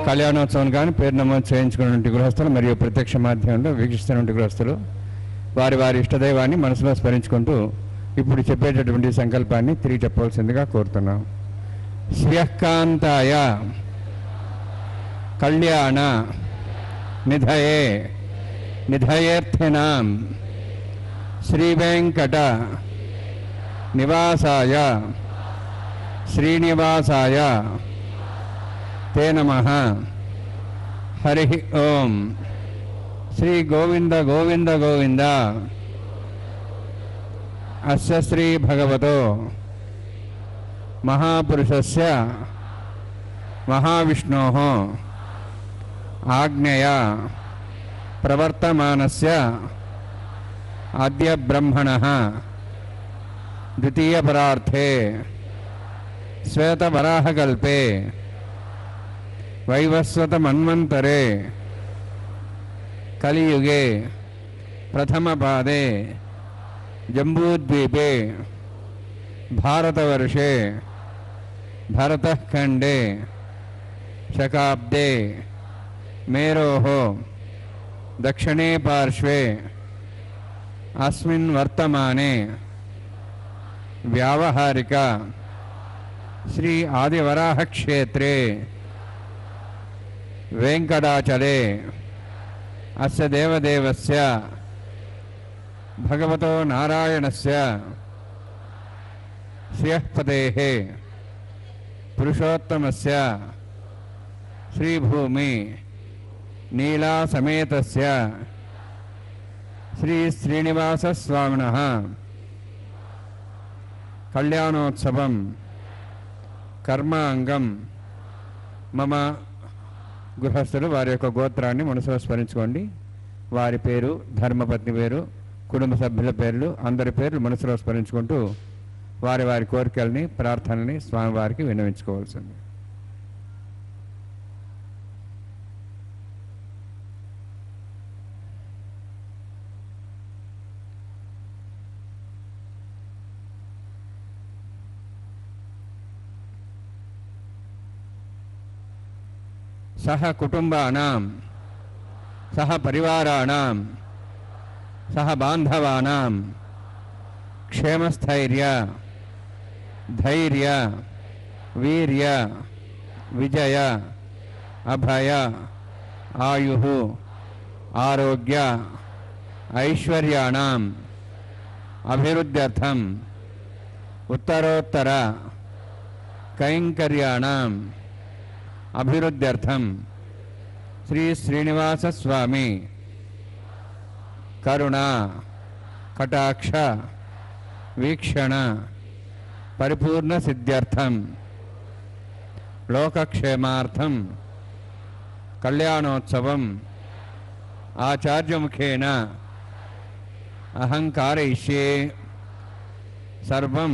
కళ్యాణోత్సవం కానీ పేరు నమోదు చేయించుకున్నటువంటి గృహస్థులు మరియు ప్రత్యక్ష మాధ్యమంలో వీక్షిస్తున్నటువంటి గృహస్థులు వారి వారి ఇష్టదైవాన్ని మనసులో స్మరించుకుంటూ ఇప్పుడు చెప్పేటటువంటి సంకల్పాన్ని తిరిగి చెప్పవలసిందిగా కోరుతున్నాం. శ్రియకాంతాయ కళ్యాణ నిధయే నిధయేర్థినాం శ్రీవేంకట నివాసాయ శ్రీనివాసాయ తే నమః. హరి ఓం. శ్రీ గోవింద గోవింద గోవింద. అస్య శ్రీ భగవతో మహాపురుషస్య మహావిష్ణోః ఆజ్ఞయా ప్రవర్తమానస్య అద్య బ్రహ్మణః ద్వితీయపరార్థే శ్వేతవరాహకల్పే వైవస్వతమన్వంతరే కలియుగే ప్రథమపాదే జంబూద్వీపే భారతవర్షే భరతఖండే శకాబ్దే మేరోః దక్షిణే పార్శ్వే అస్మిన్ వర్తమానే వ్యావహారిక శ్రీ ఆదివరాహ క్షేత్రే వెంకటాచలే అస్య దేవదేవస్య భగవతో నారాయణస్య శ్రియఃపతేః పురుషోత్తమస్య శ్రీభూమి నీలాసమేతస్య శ్రీ శ్రీనివాసస్వామినః కళ్యాణోత్సవం కర్మాంగం. మమ గృహస్థులు వారి యొక్క గోత్రాన్ని మనసులో స్మరించుకోండి. వారి పేరు, ధర్మపత్ని పేరు, కుటుంబ సభ్యుల పేర్లు, అందరి పేర్లు మనసులో స్మరించుకుంటూ వారి వారి కోరికల్ని, ప్రార్థనల్ని స్వామివారికి విన్నవించుకోవాల్సింది. సహ కుటుంబానాం सह परिवाराणां सह बांधवानां क्षेमस्थैर्य धैर्य वीर्य विजय अभय आयुः आरोग्य ऐश्वर्याणाम् अभिवृद्ध्यर्थम् उत्तरोत्तर कैंकर्याणाम् अभिवृद्ध्यर्थम् श्री श्रीनिवास स्वामी करुणा कटाक्ष वीक्षण परिपूर्ण सिद्ध्यर्थम लोकक्षेमार्थम कल्याणोत्सवम आचार्य मुखेन अहंकारयिष्ये सर्वं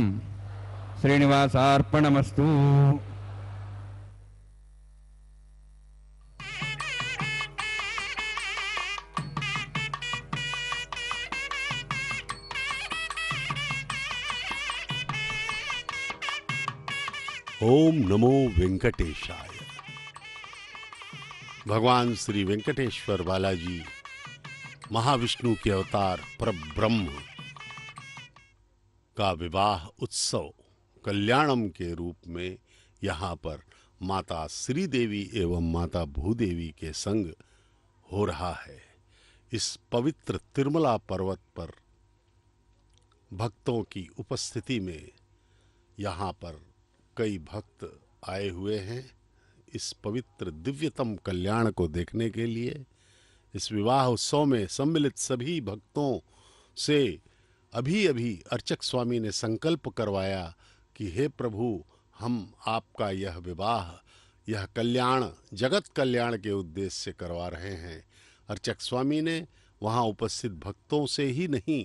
श्रीनिवासार्पणमस्तु। ओम नमो वेंकटेशाय। भगवान श्री वेंकटेश्वर बालाजी महाविष्णु के अवतार परब्रह्म का विवाह उत्सव कल्याणम के रूप में यहाँ पर माता श्री देवी एवं माता भूदेवी के संग हो रहा है। इस पवित्र तिरुमला पर्वत पर भक्तों की उपस्थिति में यहाँ पर कई भक्त आए हुए हैं इस पवित्र दिव्यतम कल्याण को देखने के लिए। इस विवाह उत्सव में सम्मिलित सभी भक्तों से अभी अभी अर्चक स्वामी ने संकल्प करवाया कि हे प्रभु, हम आपका यह विवाह, यह कल्याण, जगत कल्याण के उद्देश्य से करवा रहे हैं। अर्चक स्वामी ने वहाँ उपस्थित भक्तों से ही नहीं,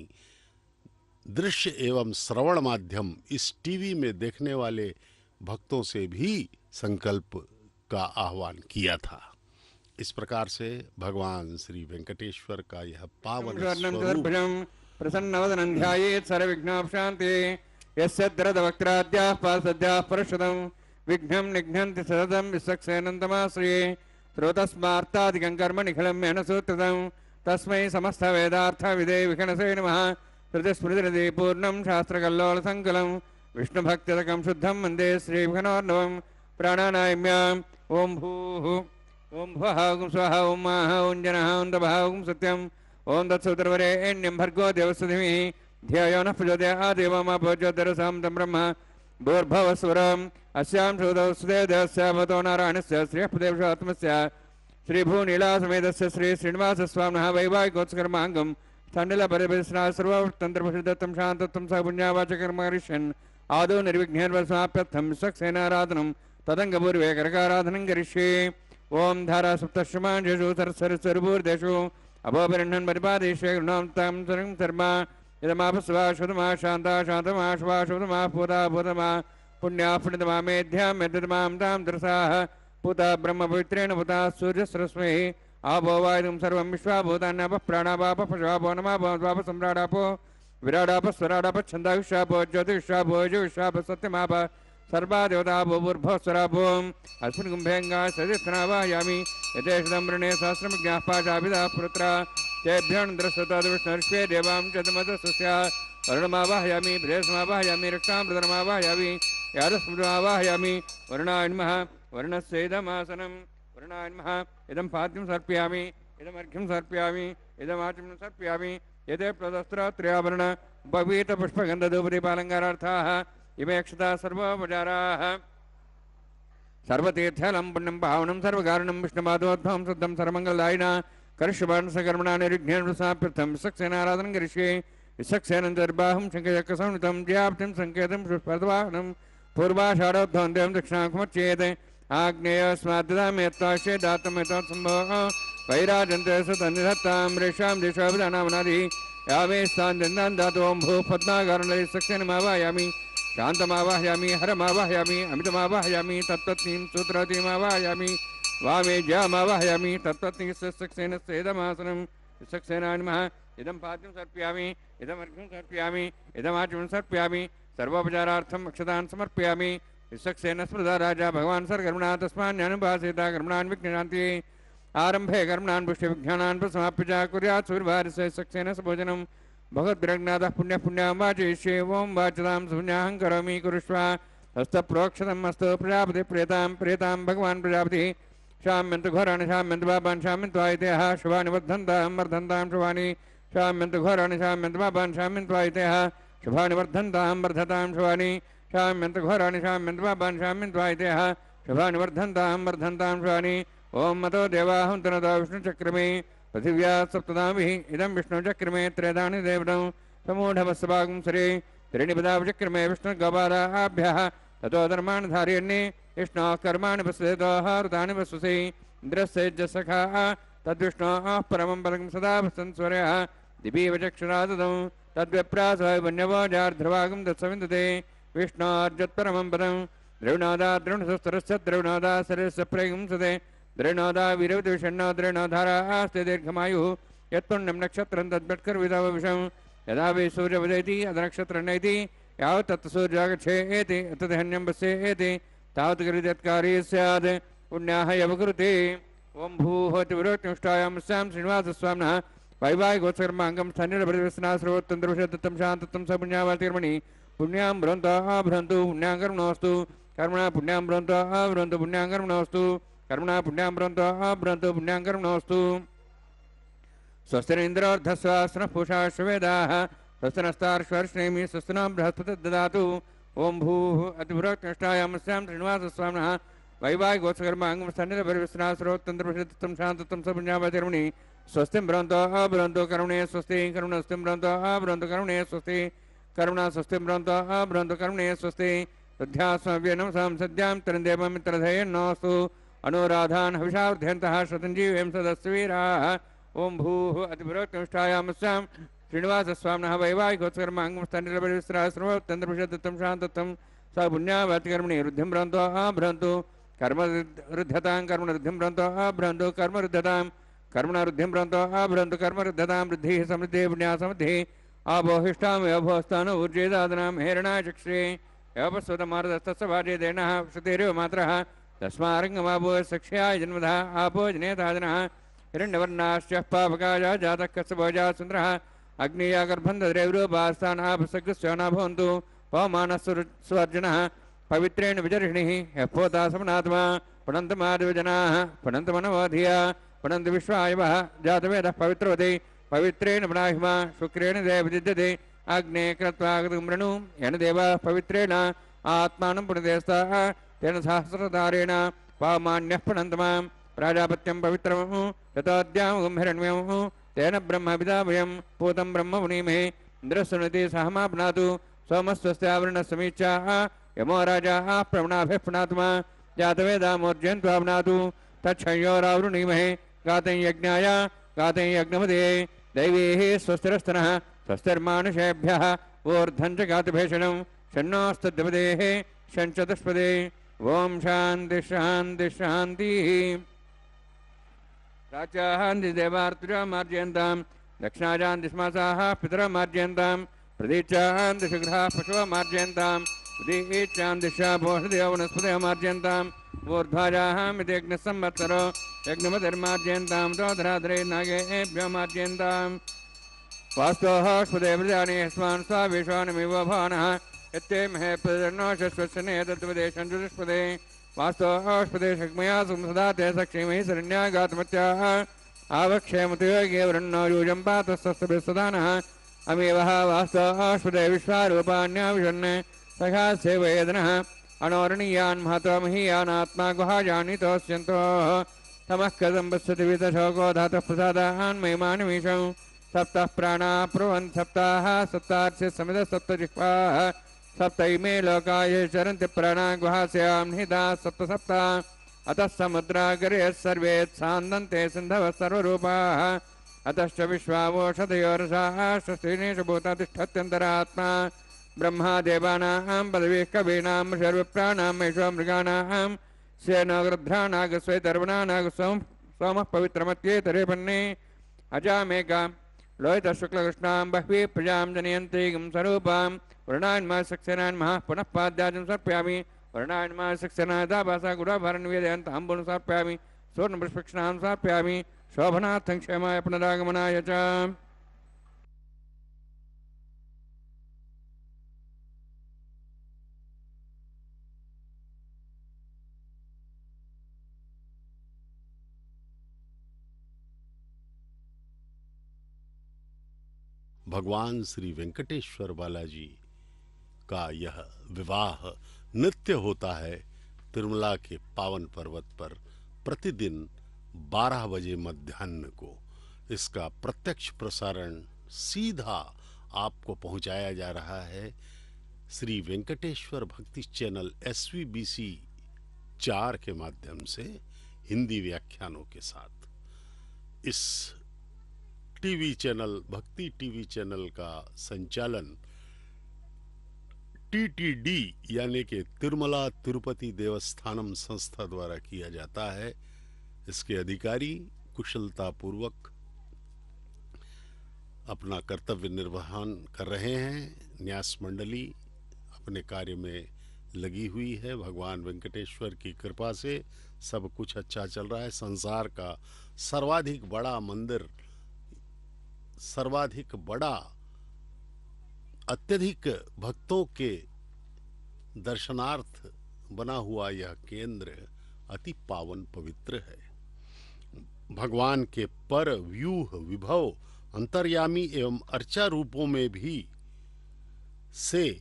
दृश्य एवं श्रवण माध्यम इस टीवी में देखने वाले भक्तों से भी संकल्प का आह्वान किया था। इस प्रकार से भगवान श्री वेंकटेश्वर का यह पावन स्वरूप प्रसन्नवदनं ध्यायेत् सर्वविघ्नोपशान्ते यस्य द्रदवक्त्राद्याः पार्षद्याः परषदं विघ्नं निघ्नन्ति सततं विश्वक्सेनन्तमाश्रये स्रोतस्मार्तादिकं कर्म निखिलं येन सूत्रितं तस्मै समस्तवेदार्थविदे विघ्नसे नमः। श्रुतिस्मृतिरिति पूर्णं शास्त्रकल्लोलसङ्कुलं विष्णुभक्तिरकं शुद्धं वन्दे श्रीविघ्नोर्णवं। प्राणानायम्याम् ओं भूः ओं भुवः ओं स्वः ओं माः ओं जनः ओं तपः ओं सत्यम् ओं तत्सवितुर्वरेण्यं भर्गो देवस्य धीमहि धियो नः प्रचोदयात् देवो मा प्रचोदयात् तं ब्रह्म भूर्भुवस्वरम् अस्यां श्रुतौ सुदेवस्य नारायणस्य श्रीहस्पदेवशात्मस्य श्रीभूनीलासमेतस्य श्री श्रीनिवासस्वामिनः वैवाहिकोत्सकर्माङ्गं स्थण्डिलपरिपरिस्नाः सर्वतन्त्रपरिदत्तं शान्तत्वं सह पुण्यावाचकर्मकरिष्यन् आदौ निर्विघ्नेन विश्वक्सेनाराधनं तदङ्गपूर्वे करकाराधनं करिष्ये। ओं धारा सप्तश्रमांशेषु सरस्वरूर्देषु अभोपरिह्णन् परिपादेशे गृणां तां सर्वं सर्मा यदमापस्वा शुतमा शान्ता शान्तमा श्वा शुतमा पूता पूतमा पुण्या पुण्यतमा मेध्यां मेध्यतमां तां दर्शाः पूता ब्रह्मपवित्रेण पूता सूर्यसरस्वैः आपो वायुं सर्वं विश्वाभूतान्यापः प्राणापापः पशवापो नमापो सम्राडापो विराडाप स्वराडाप छंदायुषापो ज्योतिषापो युषाप सत्यमाप सर्वा देवतापो भूर्भुवस्वरापो अस्मिन् कुम्भेङ्गा सदिस्थनावायामि यथेषदं वृणे सहस्रमज्ञाः पाशाभिधाः पुत्रा तेभ्यं द्रष्टतद्विष्णुर्ष्वे देवां च तमदस्स्य वरुणमावाहयामि बृहस्मावाहयामि रक्तामृतमावाहयामि यादस्मृतमावाहयामि वरुणाय नमः। वरुणस्य इदमासनं वरुणाय नमः। इदं पाद्यं सर्पयामि, इदमर्घ्यं सर्पयामि, इदमाचमनं सर्पयामि। यदे प्रदस्त्रात्र्याभरण उपवीत पुष्पगन्धधूपदीपालङ्कारार्थाः इमे अक्षता सर्वोपचाराः सर्वतीर्थलं पुण्यं पावनं सर्वकारणं विष्णुपादोद्भवं शुद्धं सर्वमङ्गलदायिना करिष्यमाणसकर्मणा निर्विघ्नेन प्रसाप्यर्थं विश्वक्सेनाराधनं करिष्ये। विश्वक्सेनन्तर्बाहुं शङ्खचक्रसंयुतं ज्याप्तिं सङ्केतं पुष्पवाहनं पूर्वाषाढोद्धवं देवं दक्षिणाङ्मुच्येत् आग्नेयस्माद्ददामि यत्त्वाश्ये दातुमेतत्सम्भवः वैराजन्ते सुतन्निधत्तां रेषां देशाभिधानामनादि यामे स्थान् दातु ओं भूः पद्माकारणले सक्सेनमावाहयामि शान्तमावाहयामि हरमावाहयामि अमितमावाहयामि तत्त्वत्नीं सूत्रवतीमावाहयामि वामे ज्यामावाहयामि तत्त्वत्नीस्य सक्सेनस्य इदमासनं सक्सेनाय नमः। इदं पाद्यं सर्पयामि, इदमर्घ्यं सर्पयामि, इदमाचमनं सर्पयामि, सर्वोपचारार्थम् अक्षतान् समर्पयामि। सक्सेन स्मृता राजा भगवान् सर्वकर्मणा तस्मान्यनुभासेता कर्मणान् विघ्नशान्ति आरंभे कर्मणान् पुष्टिविज्ञानान् प्रसमाप्य च कुर्यात् सूर्यभारस्य सक्सेन सभोजनं भगवद्विरग्नाथः पुण्यपुण्यां वाचयिष्ये ओं वाचतां सुपुण्याहं करोमि कुरुष्व हस्तप्रोक्षतम् अस्तु प्रजापति प्रेतां भगवान् प्रजापतिः शाम्यन्तु घोराणि शाम्यन्तु पापान् शाम्यन्तु आयतेः शुभानि वर्धन्तां शुभानि शाम्यन्तु घोराणि शाम्यन्तु पापान् शाम्यन्तु आयतेः शुभानि वर्धतां शुभानि शाम्यन्तु घोराणि शाम्यन्तु पापान् शाम्यन्तु आयतेः शुभानि वर्धन्तां शुभानि ओं मतो देवाहं तनतो विष्णुचक्रमे पृथिव्या सप्तदाभिः इदं विष्णुचक्रमे त्रेधानि देवतं समूढवस्सभागं सरे त्रीणिपदाचक्रमे विष्णुगोपालाभ्यः ततो धर्माणि धारयन्ये विष्णोः कर्माणि पश्येतोः ऋतानि पश्यसि इन्द्रस्यैज्यसखाः तद्विष्णोः परमं पदं सदा पश्यन्स्वर्यः दिवीव चक्षुरा ददौ तद्विप्रासः वन्यवोजार्ध्रवागं तत्सविन्दते विष्णोर्जत्परमं पदं द्रविणोदा द्रविणसस्तरस्य द्रविणोदा सरस्य प्रयुंसते द्रविणोदा वीरविदुषण्णो द्रविणोधारास्ते दीर्घमायुः यत्पुण्यं नक्षत्रं तद्भट्कर्विदवविषं यदा वै सूर्योदयति अधनक्षत्रं यावत् तत् सूर्यागच्छेति तदहन्यं पश्येति तावत् कृत्यत्कारी स्यात् पुण्याः यवकृते ओं भूहोति विरोक्तिष्ठायां स्यां श्रीनिवासस्वामिनः वैवाहिकोत्सर्माङ्गं स्थनिरभृतिविस्नाश्रोत्तन्द्रविषदत्तं शान्तत्वं स पुण्यावातिर्मणि पुण्यां भ्रन्तः भ्रन्तु पुण्यां कर्मणोऽस्तु कर्मणा पुण्यां भ्रन्तः भ्रन्तु पुण्यां कर्मणोऽस्तु कर्मणा पुण्यां भ्रन्तः भ्रन्तु पुण्यां कर्मणोऽस्तु स्वस्तिरिन्द्रोर्धस्वास्नः पूषा श्वेदाः स्वस्तिनस्तार्श्वर्ष्णेमि स्वस्तिनां बृहस्पतिः ददातु ओं भूः अतिभुरोक्तिष्ठायां स्यां श्रीनिवासस्वामिनः वैवाहिकोत्सर्माङ्गं स्थनिरभृतिविस्नाश्रोत्तन्द्रविषदत्तं शान्तत्वं स पुण्यावातिर्मणि स्वस्तिं भ्रन्तः भ्रन्तु करुणे स्वस्ति करुणस्तिं भ्रन्तः भ्रन्तु करुणे स्वस्ति करुणा स्वस्तिं भ्रन्तः भ्रन्तु करुणे स्वस्ति तद्ध्यास्मव्यनं सां सद्यां तरन्देवमित्रधयन्नोऽस्तु अनुराधान् हविषावध्यन्तः शतञ्जीवें सदस्वीराः ओं भूः अतिभुरोक्तिष्ठायां स्यां श्रीनिवासस्वामिनः वैवाहिकोत्सर्माङ्गं स्थनिरभृतिविस्नाश्रोत्तन्द्रविषदत्तं शान्तत्वं स पुण्यावातिर्मणि रुद्धिं भ्रन्तः भ्रन्तु कर्मरुद्धतां कर्मरुद्धिं भ्रन्तः भ्रन्तु कर्मरुद्धतां कर्मणरुद्धिं भ्रन्तः भ्रन्तु कर्मरुद्धतां वृद्धिः समृद्धिः पुण्या समृद्धिः आबोहिष्ठां योभोस्तान ऊर्जेदादनां हेरणाय चक्षे योपस्वतमार्दस्तस्य भार्यदेनः श्रुतेरेव मात्रः तस्मारङ्गमापो सख्याय जन्मधः आपो जनेताजनः हिरण्यवर्णाश्च पापकाय जातः कस्य भोजा सुन्दरः अग्निया गर्भं दद्रेवरूपास्तान् आपसग्रस्य न भवन्तु पवमानस्वर्जनः पवित्रेण विजर्षिणिः यः पोता समनात्मा पुनन्तमादिवजनाः पुनन्तमनवधिया पुनन्त विश्वायवः जातवेदः पवित्रवते पवित्रेण ब्राह्मा शुक्रेण देवविद्यते अग्ने कृत्वागतुमृणु येन देवाः पवित्रेण आत्मानं पुनदेस्ताः तेन सहस्रतारेण पावमान्यः पुनन्तमां प्राजापत्यं पवित्रमः यतोऽद्यामगं हिरण्यमः तेन ब्रह्मविदाभयं पूतं ब्रह्म मुनिमहे इन्द्रस्सुनति सहमाप्नातु सोमस्वस्यावरणसमीचाः यमो राजाः प्रवणाभिः पुनात्मा जातवेदामोर्जयन्त्वाप्नातु तच्छयोरावृणीमहे गातं यज्ञाय गातं यज्ञमदे दैवीः स्वस्तिरस्तनः स्वस्तिर्मानुषेभ्यः ऊर्ध्वं च गातभेषणं षण्णोस्तद्वदेः षण्चतुष्पदे ओं शान्ति शान्ति शान्तिः प्राच्यान्ति देवार्तुजामार्जयन्तां दक्षिणाजान्ति स्मासाः पितरमार्जयन्तां प्रदीचान्ति शीघ्राः पशवमार्जयन्तां प्रदीचान्ति शापोषधयो वनस्पतयमार्जयन्तां ऊर्ध्वाजाहामिति यज्ञसंवत्सरो यज्ञमतिर्मार्जयन्तां दोधराधरे नागेभ्यो मार्जयन्तां वास्तोः स्वदेवजाने यस्मान् स्वावेशानमिव भानः यत्ते महे प्रदर्णोषस्वस्यने तत्त्वदेशं चतुष्पदे वास्तोःपदे शक्मया संसदा ते सक्षेमहि शरण्यागातमत्याः आवक्षेमतयोगे वृण्णो यूजं पातस्तस्तभिस्सदानः अमेवः वास्तोःपदे विश्वारूपाण्याविशन् सखा सेवयेदनः अणोरणीयान् महतो महीयानात्मा गुहाजानितोऽस्यन्तोः तमः कथं पश्यति वितशोको धातः प्रसादान् महिमानमीशं सप्तः प्राणाः प्रवन् सप्ताः सप्तार्चे समितः सप्तजिह्वाः सप्त इमे लोकाय चरन्ति प्राणा गुहास्यां निहिताः सप्त सप्ता अतः समुद्रागरे सर्वे सान्दन्ते सिन्धवः सर्वरूपाः अतश्च विश्वावोषधयोरसाः षष्ठीनेषु भूता तिष्ठत्यन्तरात्मा ब्रह्मा देवानां पदवीः कवीनां सर्वप्राणां मेषो मृगाणां स्येनो गृध्रानागस्वैतर्वणानागस्वं सोमः पवित्रमत्येतरेपन्ने अजामेकां लोहितशुक्लकृष्णां बह्वीः प्रजां जनयन्तीं स्वरूपां वर्णान्मासक्सेनान्मः पुनः पाद्याजं सर्पयामि वर्णान्मासक्सेनादाभासा गुडाभरणं वेदयन्तां पुनः सर्पयामि सुवर्णपुष्पक्षणां समर्पयामि शोभनार्थं क्षेमाय पुनरागमनाय च। भगवान श्री वेंकटेश्वर बालाजी का यह विवाह नित्य होता है तिरुमला के पावन पर्वत पर प्रतिदिन 12 बजे मध्याह्न को। इसका प्रत्यक्ष प्रसारण सीधा आपको पहुंचाया जा रहा है श्री वेंकटेश्वर भक्ति चैनल SVBC 4 के माध्यम से हिंदी व्याख्यानों के साथ। इस टीवी चैनल भक्ति टीवी चैनल का संचालन TTD यानी कि तिरुमला तिरुपति देवस्थानम संस्था द्वारा किया जाता है। इसके अधिकारी कुशलता पूर्वक अपना कर्तव्य निर्वहन कर रहे हैं। न्यास मंडली अपने कार्य में लगी हुई है। भगवान वेंकटेश्वर की कृपा से सब कुछ अच्छा चल रहा है। संसार का सर्वाधिक बड़ा मंदिर, सर्वाधिक बड़ा, अत्यधिक भक्तों के दर्शनार्थ बना हुआ यह केंद्र अति पावन पवित्र है। भगवान के पर व्यूह विभव अंतर्यामी एवं अर्चा रूपों में भी से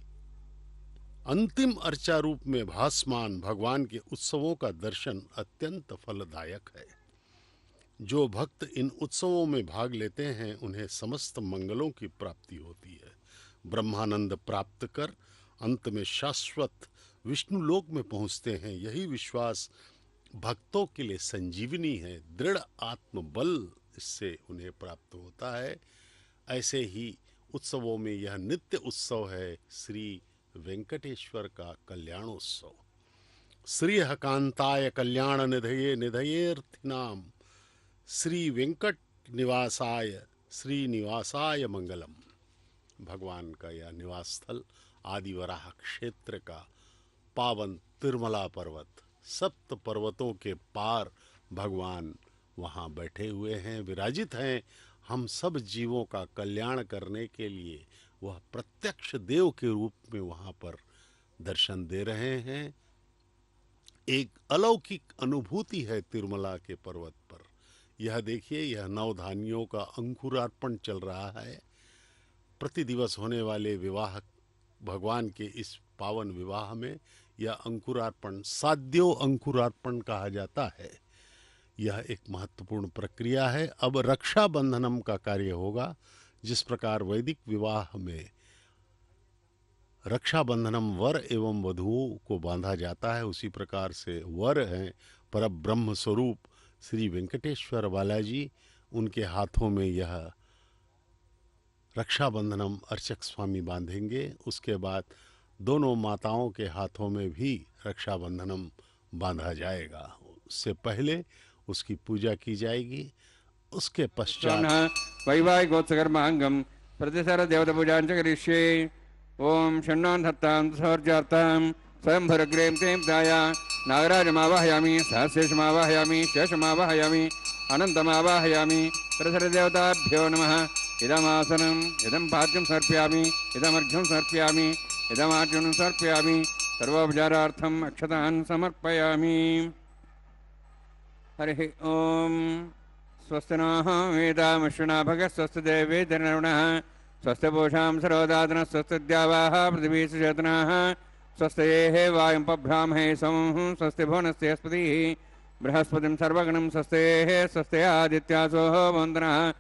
अंतिम अर्चा रूप में भासमान भगवान के उत्सवों का दर्शन अत्यंत फलदायक है। जो भक्त इन उत्सवों में भाग लेते हैं उन्हें समस्त मंगलों की प्राप्ति होती है। ब्रह्मानंद प्राप्त कर अंत में शाश्वत विष्णु लोक में पहुंचते हैं। यही विश्वास भक्तों के लिए संजीवनी है। दृढ़ आत्मबल इससे उन्हें प्राप्त होता है। ऐसे ही उत्सवों में यह नित्य उत्सव है श्री वेंकटेश्वर का कल्याणोत्सव। श्री हकांताय कल्याण निधये निधयेर्थिनाम श्री वेंकट निवासाय श्रीनिवासाय मंगलम। भगवान का यह निवास स्थल आदिवराह क्षेत्र का पावन तिरुमला पर्वत, सप्त पर्वतों के पार भगवान वहाँ बैठे हुए हैं, विराजित हैं। हम सब जीवों का कल्याण करने के लिए वह प्रत्यक्ष देव के रूप में वहाँ पर दर्शन दे रहे हैं। एक अलौकिक अनुभूति है तिरुमला के पर्वत पर। यह देखिए, यह नवधानियों का अंकुरार्पण चल रहा है। प्रति दिवस होने वाले विवाह, भगवान के इस पावन विवाह में यह अंकुरार्पण साध्यो अंकुरार्पण कहा जाता है। यह एक महत्वपूर्ण प्रक्रिया है। अब रक्षा बंधनम का कार्य होगा। जिस प्रकार वैदिक विवाह में रक्षा बंधनम वर एवं वधुओं को बांधा जाता है, उसी प्रकार से वर हैं पर ब्रह्म स्वरूप श्री वेंकटेश्वर बालाजी, उनके हाथों में यह रक्षाबंधनम अर्चक स्वामी बांधेंगे। उसके बाद दोनों माताओं के हाथों में भी रक्षाबंधनम बांधा जाएगा। उससे पहले उसकी पूजा की जाएगी। उसके पश्चात वैवाहिकोत्सकर्मांगम प्रतिसर देवता पूजांच करिष्ये। ओम षण्णान् धत्तां सौर्जार्तां स्वयंभरग्रें तें दाया नागराजमावाहयामि सहस्रेशमावाहयामि शेषमावाहयामि अनन्तमावाहयामि। प्रतिसरदेवताभ्यो नमः। इदमासनम् इदं पाद्यं समर्पयामि, इदमर्घ्यं समर्पयामि, इदमार्जनं समर्पयामि। सर्वोपचारार्थम् अक्षतान् समर्पयामि। हरिः ओम। स्वस्ति नः वेदामश्विना भगः स्वस्ति देवेन्द्रनरुणः स्वस्ति पूषां सरोदादनः स्वस्ति द्यावाः पृथिवी सुचेतनाः स्वस्ति ये वायुं पभ्रामहे सोमं स्वस्ति भुवनस्य अस्पतिः बृहस्पतिं सर्वगणं स्वस्ति स्वस्ति आदित्यासो वन्दनः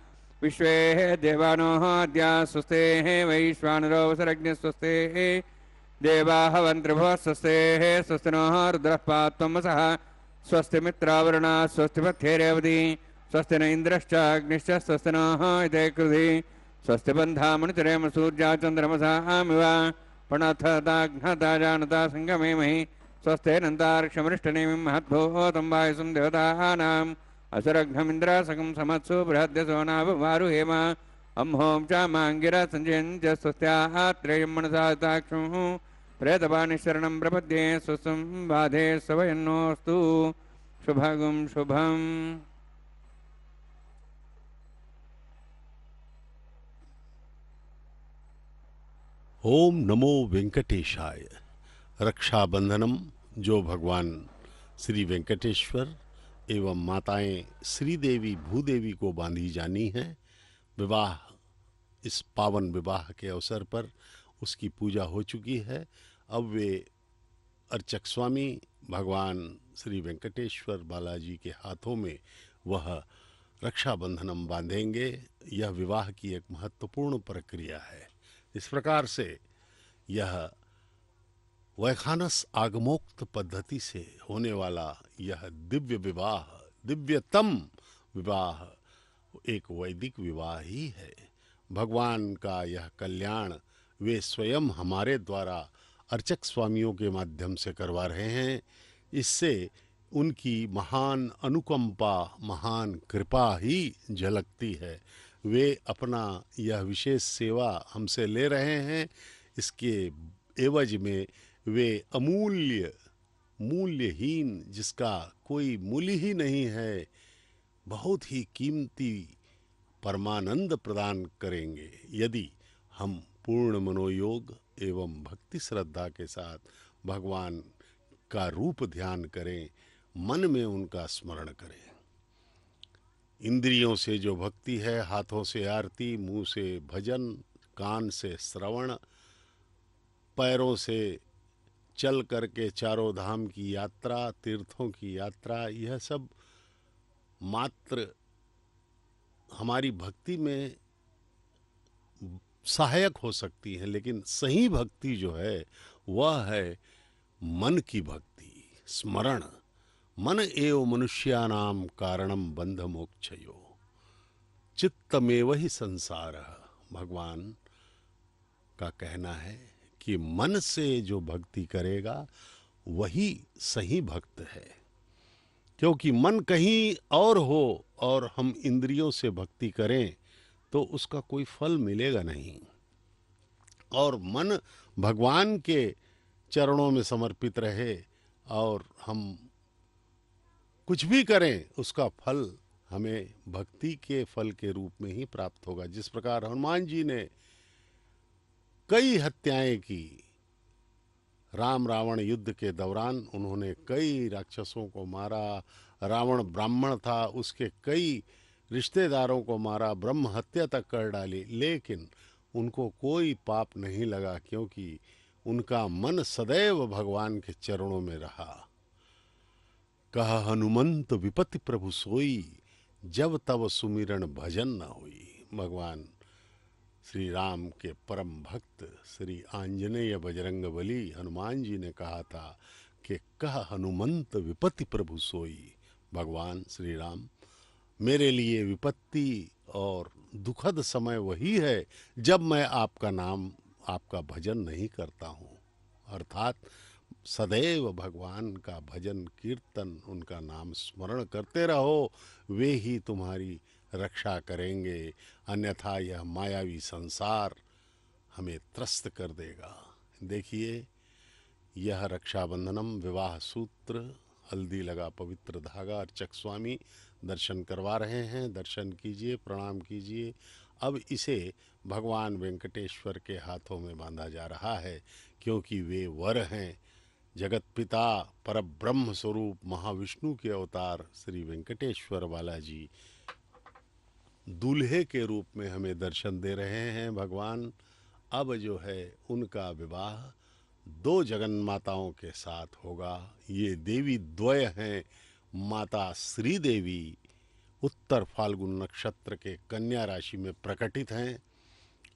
विश्वे देवानो अद्या स्वस्ति वैश्वानरो वसुरज्ञः स्वस्ति देवाः वन्त्रिभुवः स्वस्ति स्वस्ति नः रुद्रः पात्वमसः स्वस्ति मित्रावरुणा स्वस्ति पथ्येरेवती स्वस्ति न इंद्रश्च अग्निश्च स्वस्ति नः इते कृधि स्वस्ति बन्धामनुचरेम सूर्या चन्द्रमसामिव प्रणथताघ्नता जानता संगमेमहि स्वस्ते नन्तार्क्षमृष्टनेमिं महद्भूतं वायुसं देवतानाम् असुरघ्नमिन्द्रासकं समत्सु बृहद्यसो नाववारुहेम अम्हों च माङ्गिरा सञ्जयञ्च स्वस्त्यात्रेयं मनसा ताक्षुः प्रेतपानिशरणं प्रपद्ये स्वस्तं बाधे सवयन्नोऽस्तु शुभगुं शुभम। ओम नमो वेंकटेशाय। रक्षाबंधनम, जो भगवान श्री वेंकटेश्वर एवं माताएं श्रीदेवी भूदेवी को बांधी जानी है, विवाह, इस पावन विवाह के अवसर पर उसकी पूजा हो चुकी है। अब वे अर्चक स्वामी भगवान श्री वेंकटेश्वर बालाजी के हाथों में वह रक्षाबंधनम बांधेंगे। यह विवाह की एक महत्वपूर्ण प्रक्रिया है। इस प्रकार से यह वैखानस आगमोक्त पद्धति से होने वाला यह दिव्य विवाह, दिव्यतम विवाह, एक वैदिक विवाह ही है। भगवान का यह कल्याण वे स्वयं हमारे द्वारा अर्चक स्वामियों के माध्यम से करवा रहे हैं। इससे उनकी महान अनुकंपा, महान कृपा ही झलकती है। वे अपना यह विशेष सेवा हमसे ले रहे हैं। इसके एवज में वे अमूल्य, मूल्यहीन, जिसका कोई मूल्य ही नहीं है, बहुत ही कीमती परमानंद प्रदान करेंगे यदि हम पूर्ण मनोयोग एवं भक्ति श्रद्धा के साथ भगवान का रूप ध्यान करें, मन में उनका स्मरण करें। इंद्रियों से जो भक्ति है, हाथों से आरती, मुंह से भजन, कान से श्रवण, पैरों से चल करके चारों धाम की यात्रा, तीर्थों की यात्रा, यह सब मात्र हमारी भक्ति में सहायक हो सकती है, लेकिन सही भक्ति जो है वह है मन की भक्ति, स्मरण। मन एव मनुष्यानाम कारणम बंध मोक्षयो, चित्तमेव ही संसार। भगवान का कहना है कि मन से जो भक्ति करेगा वही सही भक्त है, क्योंकि मन कहीं और हो और हम इंद्रियों से भक्ति करें तो उसका कोई फल मिलेगा नहीं। और मन भगवान के चरणों में समर्पित रहे और हम कुछ भी करें, उसका फल हमें भक्ति के फल के रूप में ही प्राप्त होगा। जिस प्रकार हनुमान जी ने कई हत्याएं की, राम रावण युद्ध के दौरान उन्होंने कई राक्षसों को मारा, रावण ब्राह्मण था, उसके कई रिश्तेदारों को मारा, ब्रह्म हत्या तक कर डाली, लेकिन उनको कोई पाप नहीं लगा, क्योंकि उनका मन सदैव भगवान के चरणों में रहा। कहा हनुमंत विपत्ति प्रभु सोई, जब तब सुमिरन भजन न हुई। भगवान श्री राम के परम भक्त श्री आंजनेय बजरंग बली हनुमान जी ने कहा था कि कह हनुमंत विपत्ति प्रभु सोई। भगवान श्री राम, मेरे लिए विपत्ति और दुखद समय वही है जब मैं आपका नाम, आपका भजन नहीं करता हूँ। अर्थात सदैव भगवान का भजन कीर्तन, उनका नाम स्मरण करते रहो, वे ही तुम्हारी रक्षा करेंगे, अन्यथा यह मायावी संसार हमें त्रस्त कर देगा। देखिए, यह रक्षाबंधनम विवाह सूत्र, हल्दी लगा पवित्र धागा, अर्चक स्वामी दर्शन करवा रहे हैं। दर्शन कीजिए, प्रणाम कीजिए। अब इसे भगवान वेंकटेश्वर के हाथों में बांधा जा रहा है, क्योंकि वे वर हैं। जगत पिता परब्रह्म स्वरूप महाविष्णु के अवतार श्री वेंकटेश्वर बालाजी दूल्हे के रूप में हमें दर्शन दे रहे हैं। भगवान अब जो है उनका विवाह दो जगन माताओं के साथ होगा। ये देवी द्वय हैं। माता श्री देवी उत्तर फाल्गुन नक्षत्र के कन्या राशि में प्रकटित हैं,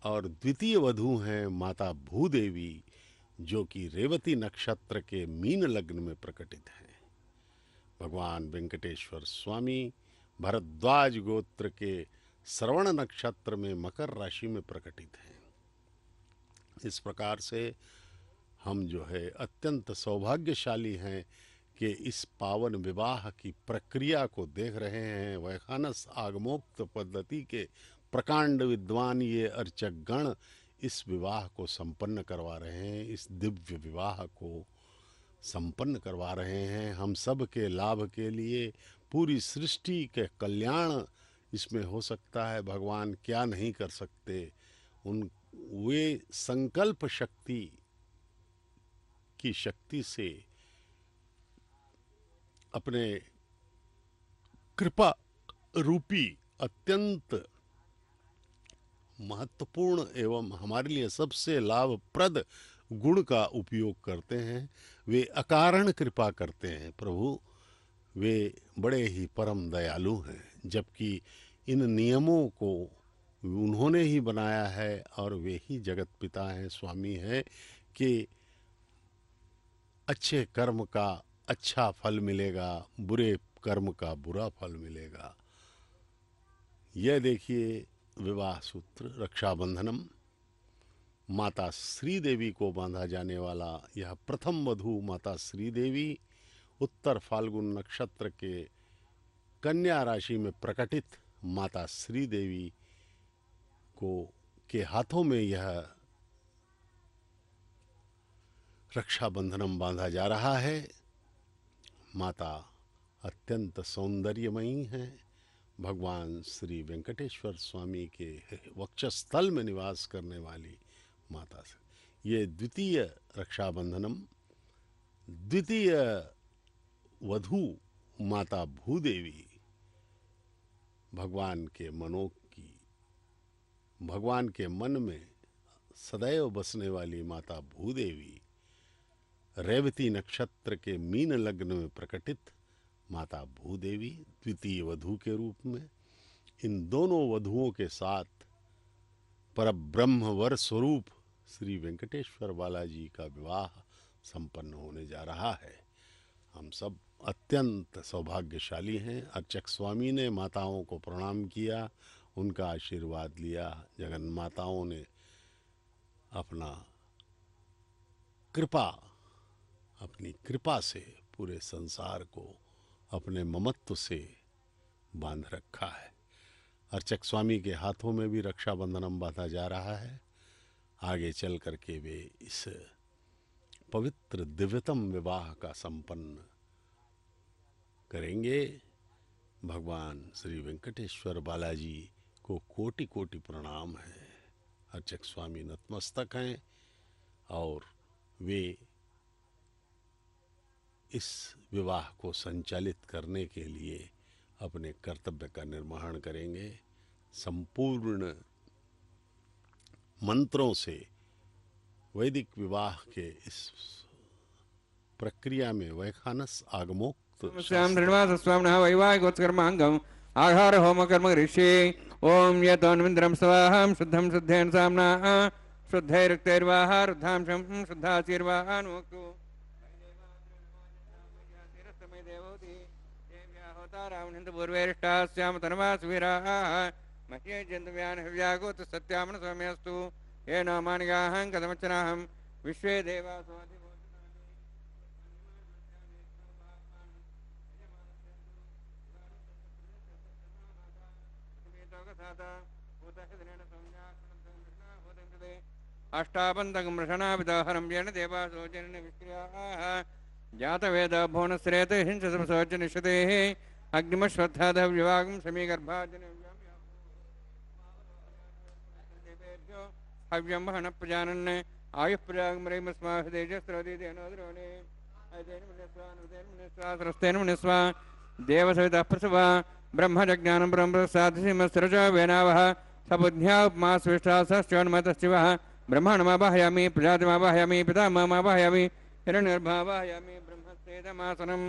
और द्वितीय वधू हैं माता भूदेवी, जो कि रेवती नक्षत्र के मीन लग्न में प्रकटित हैं। भगवान वेंकटेश्वर स्वामी भरद्वाज गोत्र के श्रवण नक्षत्र में मकर राशि में प्रकटित हैं। इस प्रकार से हम जो है अत्यंत सौभाग्यशाली हैं कि इस पावन विवाह की प्रक्रिया को देख रहे हैं। वैखानस आगमोक्त पद्धति के प्रकांड विद्वान ये अर्चक गण इस विवाह को संपन्न करवा रहे हैं। इस दिव्य विवाह को संपन्न करवा रहे हैं। हम सब के लाभ के लिए, पूरी सृष्टि के कल्याण इसमें हो सकता है। भगवान क्या नहीं कर सकते। उन वे संकल्प शक्ति की शक्ति से अपने कृपा रूपी अत्यंत महत्वपूर्ण एवं हमारे लिए सबसे लाभप्रद गुण का उपयोग करते हैं। वे अकारण कृपा करते हैं प्रभु। वे बड़े ही परम दयालु हैं, जबकि इन नियमों को उन्होंने ही बनाया है और वे ही जगत पिता हैं, स्वामी हैं, कि अच्छे कर्म का अच्छा फल मिलेगा, बुरे कर्म का बुरा फल मिलेगा। यह देखिए विवाह सूत्र, रक्षाबंधनम, माता श्री देवी को बांधा जाने वाला यह प्रथम वधू माता श्री देवी उत्तर फाल्गुन नक्षत्र के कन्या राशि में प्रकटित माता श्री देवी को के हाथों में यह रक्षाबंधनम बांधा जा रहा है। माता अत्यंत सौंदर्यमयी हैं। भगवान श्री वेंकटेश्वर स्वामी के वक्षस्थल में निवास करने वाली माता से ये द्वितीय रक्षाबंधनम, द्वितीय वधू माता भूदेवी, भगवान के मन में सदैव बसने वाली माता भूदेवी, रेवती नक्षत्र के मीन लग्न में प्रकटित माता भूदेवी द्वितीय वधू के रूप में। इन दोनों वधुओं के साथ परब्रह्म वर स्वरूप श्री वेंकटेश्वर बालाजी का विवाह संपन्न होने जा रहा है। हम सब अत्यंत सौभाग्यशाली हैं। अर्चक स्वामी ने माताओं को प्रणाम किया, उनका आशीर्वाद लिया। जगन माताओं ने अपनी कृपा से पूरे संसार को अपने ममत्व से बांध रखा है। अर्चक स्वामी के हाथों में भी रक्षाबंधनम बांधा जा रहा है। आगे चल करके वे इस पवित्र दिव्यतम विवाह का संपन्न करेंगे। भगवान श्री वेंकटेश्वर बालाजी को कोटि कोटि प्रणाम है। अर्चक स्वामी नतमस्तक हैं और वे इस विवाह को संचालित करने के लिए अपने कर्तव्य का निर्वहन करेंगे। संपूर्ण मंत्रों से वैदिक विवाह के इस प्रक्रिया में वैखानस आगमोक्त श्याम धृणवास स्वामिनः वैवाहिकोत्कर्मांगम आहार होम कर्म ऋषि ओम यतोन्विन्द्रम स्वाहां शुद्धं शुद्धेन साम्ना शुद्धैरुक्तैर्वाहा रुद्धांशं शुद्धाचीर्वाहानुक्तु पूर्वेष्टास्याम तन्वासुवीराः मह्ये जन्तव्यान् हव्यागोत सत्यामन सौम्यस्तु ये नामानिगाहं कथमचनाहं विश्वे देवासो अष्टापन्तकं रषणाभिदाहरं येन देवासो जनन विक्रियाः जातवेद भुवनश्रेत हिंससमसोचनिषतेः अग्निमश्वत्थादविवागं समीगर्भाजन हव्यं वहन प्रजानन् आयुः प्रजागमरेमस्माभिदेजस्रोदिदेनोद्रोणे अयतेन मुनिस्वा देवसवितः प्रसवा ब्रह्मजज्ञानं ब्रह्मसाधिमस्रज वेनावः सबुद्ध्या उपमास्विष्टा सश्चोन्मतश्चिवः ब्रह्माण्डमावाहयामि प्रजातिमावाहयामि पितामहमावाहयामि हिरण्यर्भावाहयामि ब्रह्मस्तेदमासनं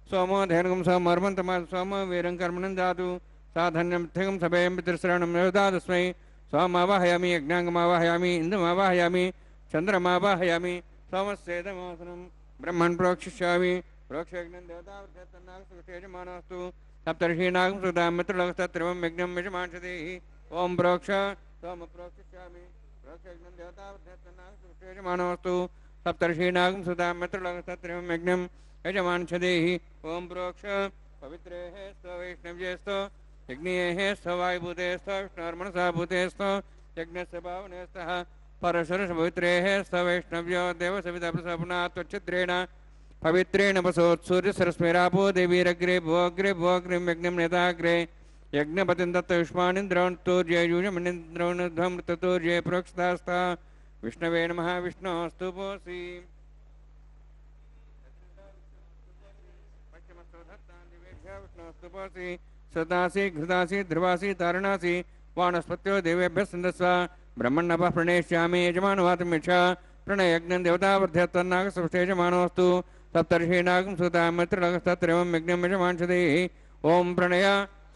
सोमो धेनुगं सोमर्मन्तमा सोमो वीरं कर्मणं दातु साधन्यमित्थगं सभयं पितृश्रवणं योदातस्मै सोमावाहयामि यज्ञाङ्गमावाहयामि इन्दुमावाहयामि चन्द्रमावाहयामि सोमस्तेदमासनं ब्रह्मन् प्रोक्षिष्यामि प्रोक्षयज्ञं देवतावृत्तन्नागसुतेजमानस्तु सप्तर्षीनागं सुतां मित्रलोकस्तत्रिवं यज्ञं यजमांसदेहि ओम प्रोक्ष सोम प्रोक्षिष्यामि प्रोक्षयज्ञं देवतावृत्तन्नागसुतेजमानस्तु सप्तर्षीनागं सुतां मित्रलोकस्तत्रिवं यज्ञं यजमांसदेहि ओम प्रोक्ष पवित्रेः स्ववैष्णव्येस्तो यज्ञेः स्ववायुभूतेस्तो विष्णोर्मनसा भूतेस्तो यज्ञस्य पावनेस्तः परशुरपवित्रेः स्ववैष्णव्यो देवसविता प्रसपना त्वच्छिद्रेण पवित्रेण वसोत्सूर्य सरस्मेरापो देवीरग्रे भोग्रे भोग्रे यज्ञं नेताग्रे यज्ञपतिं दत्तयुष्मानिन्द्रवन्तूर्ययुजमनिन्द्रवणध्वमृततूर्ये प्रोक्षतास्ता विष्णवे नमः विष्णोस्तु पोषि विष्णोस्तु पोषि सदासि घृतासि ध्रुवासि तारणासि वानस्पत्यो देवेभ्यः सन्दस्वा ब्रह्मण्णपः प्रणेष्यामि यजमानवातमिच्छा प्रणयज्ञं देवतावर्ध्यत्तन्नागसुष्ठेजमानोऽस्तु सप्तर्षीनागं सुतामित्रलगस्तत्रयं यज्ञं यजमानशते ओम प्रणय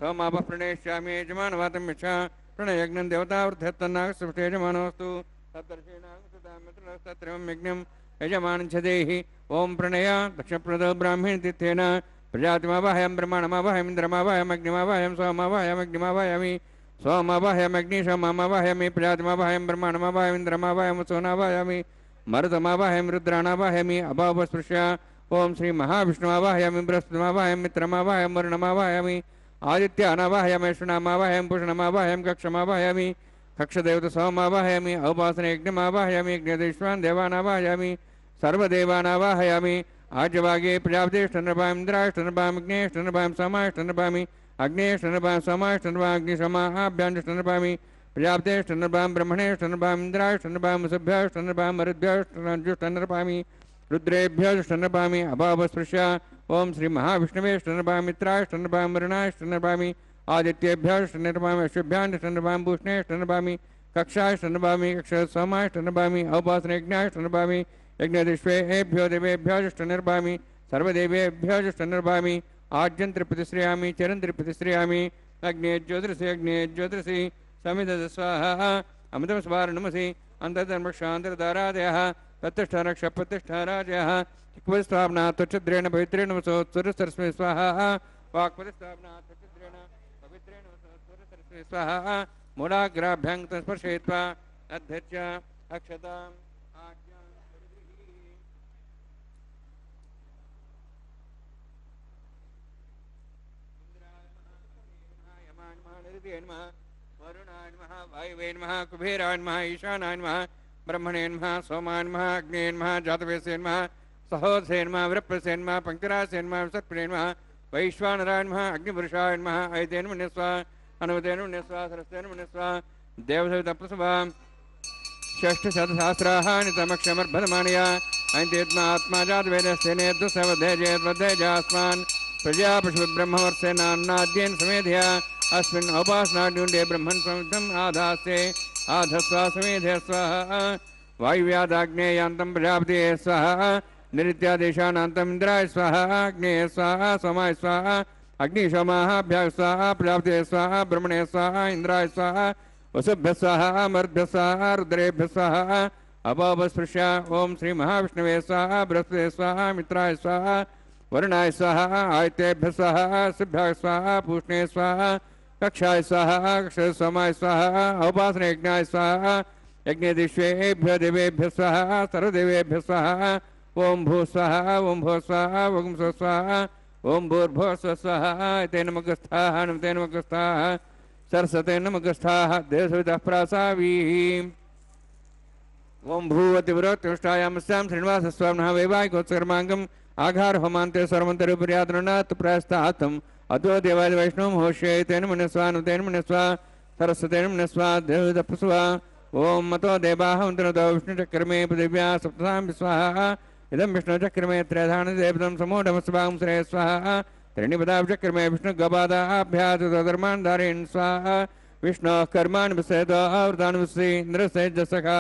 सोमापः प्रणेष्यामि यजमानवातमिच्छा प्रणयज्ञं देवतावर्ध्यत्तन्नागसुष्ठेजमानोऽस्तु सप्तर्षीनागं सुतामित्रलगस्तत्रयं यज्ञं यजमानशते ओम प्रणय दक्षप्रदो ब्राह्मणतीर्थेन प्रजातिमावाहयं ब्रह्माणमावाहयम् इन्द्रमावाहयम् अग्निमावाहयम् सोमावाहयमग्निमावाहयामि सोमावाहयमग्निशोमावाहयामि प्रजातिमावाहयं ब्रह्माणमावाहयम् इन्द्रमावाहयम् सोनावाहयामि मरुतमावाहयं रुद्राणावाहयामि अभावस्पृश्य ओम श्री महाविष्णुमावाहयामि बृहस्पतिमावाहयम् मित्रमावाहयम् वरुणमावाहयामि आदित्यानावाहयामि अश्विनामावाहयम् पूषणमावाहयम् कक्षमावाहयामि कक्षदेवतसोमावाहयामि औपासनयज्ञमावाहयामि यज्ञदेश्वान् देवानावाहयामि सर्वदेवानावाहयामि आज्यवागे प्रजापतिष्ठनृपाम् इन्द्राष्टनृपाम् अग्नेष्टनृपाम् सोमाष्टनृपामि अग्नेष्टनृपाम् सोमाष्टनृपाम् अग्निशमाभ्याण्ष्टनृपामि प्रजापतिष्ठनृपाम् ब्रह्मणेष्टनृपाम् इन्द्राष्टनृपाम् वसुभ्यष्टनृपाम् मरुद्भ्यष्टनृपामि रुद्रेभ्यष्टनृपामि अभावस्पृश्य ओम श्री महाविष्णवेष्टनृपाम् मित्राष्टनृपाम् वरुणाष्टनृपामि आदित्येभ्यष्टनृपाम् अश्वभ्याण्ष्टनृपाम् भूष्णेष्टनृपामि कक्षाष्टनृपामि कक्षसोमाष्टनृपामि औपासनयज्ञाष्टनृपामि यज्ञदिष्वेभ्यो देवेभ्योष्टनृपामि सर्वदेवेभ्योष्टनृपामि आज्यन्त्रिप्रतिश्रयामि चरन्त्रिप्रतिश्रयामि अग्ने ज्योतिषि समिधस्वाहा अमृतं स्वारणमसि अन्तर्धर्मक्षान्तरदारादयः प्रतिष्ठारक्ष प्रतिष्ठाराजयः चिक्वस्थापना तुच्छद्रेण पवित्रेण वसोत्सुरसरस्मै स्वाहा वाक्पतिस्थापना तुच्छद्रेण पवित्रेण वसोत्सुरसरस्मै स्वाहा मूलाग्राभ्यां स्पर्शयित्वा अध्यक्ष अक्षताम् वरुणाय नमः वायुवे नमः कुबेराय नमः ईशानाय नमः ब्रह्मणे नमः सोमाय नमः अग्ने नमः जातवेसे नमः सहोदसे नमः वृप्रसे नमः पंक्तिरासे नमः सर्पणे नमः वैश्वानराय नमः अग्निपुरुषाय नमः ऐतेन मुनिस्वा अनुमतेन मुनिस्वा सरस्तेन मुनिस्वा देवसवितप्रसवा षष्ठशतसहस्राः नितमक्षमर्भदमानया ऐतेत्मा आत्मा जातवेदस्तेनेद्दुसवधेजेद्वधेजास्मान् प्रजापशुब्रह्मवर्षेनान्नाद्येन समेधया अस्मिन् औपासनाड्युण्डे ब्रह्मन् संविद्धम् आधास्ते आधस्वा समेधे स्वाहा वायुव्यादाग्नेयान्तं प्रजापते स्वाहा निरित्यादेशानान्तम् इन्द्राय स्वाहा अग्नेय स्वाहा सोमाय स्वाहा अग्निशोमाभ्यः स्वाहा प्रजापते स्वाहा ब्रह्मणे स्वाहा इन्द्राय स्वाहा वसुभ्यः स्वाहा मरुद्भ्यः स्वाहा रुद्रेभ्यः स्वाहा अपापस्पृश्य ओम श्री महाविष्णवे स्वाहा बृहस्पते स्वाहा मित्राय स्वाहा वरुणाय स्वाहा आदित्येभ्यः स्वाहा शुभ्याय स्वाहा पूष्णे स्वाहा कक्षाय स्वाहा सोमाय स्वाहा औपासनयज्ञाय स्वाहा यज्ञदिष्वेभ्यो देवेभ्यः स्वाहा सर्वदेवेभ्यः स्वाहा ओम भू स्वाहा ओम भो स्वाहा ओम स्व स्वाहा ओम भूर्भुवः स्वः स्वाहा तेन नमस्ताः नमते नमस्ताः सरस्वते नमस्ताः देवसवितः प्रासावीः ओम भूवतिवरोत्तिष्ठायामस्यां श्रीनिवासस्वामिनः वैवाहिकोत्सकर्माङ्गम् आघार होमान्ते सर्वन्तरूपरियातनात् प्रयस्तात्तम् अतो देवादि वैष्णवं होष्ये तेन मुनिस्वा नुतेन मुनिस्वा सरस्वतेन मुनिस्वा देवदप्रस्वा ओम मतो देवाः वन्दनतो विष्णुचक्रमे पृथिव्या सप्तसां स्वाहा इदं विष्णुचक्रमे त्रयधानदेवतं समूढमस्वां श्रेय स्वाहा त्रीणिपदाचक्रमे विष्णुगपादाभ्याधर्मान् धारयन् स्वाहा विष्णोः कर्माणि विषयतो आवृतानि विषये इन्द्रसेजसखा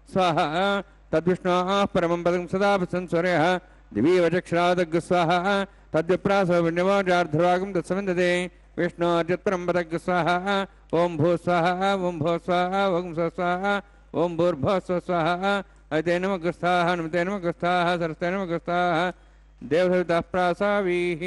स्वाहा तद्विष्णोः परमं पदं सदा संस्वर्यः दिवी वचक्षरादग् स्वाहा तद्विप्रासो विण्यवाजार्धभागं तत्सविन्दते विष्णोर्जत्परं पदग् स्वाहा ओम भू स्वाहा ओम भो स्वाहा ओम स्व स्वाहा ओम भूर्भुवः स्वः स्वाहा ऐते नमस्ताः नमते नमस्ताः सरस्ते नमस्ताः देवसवितः प्रासावीः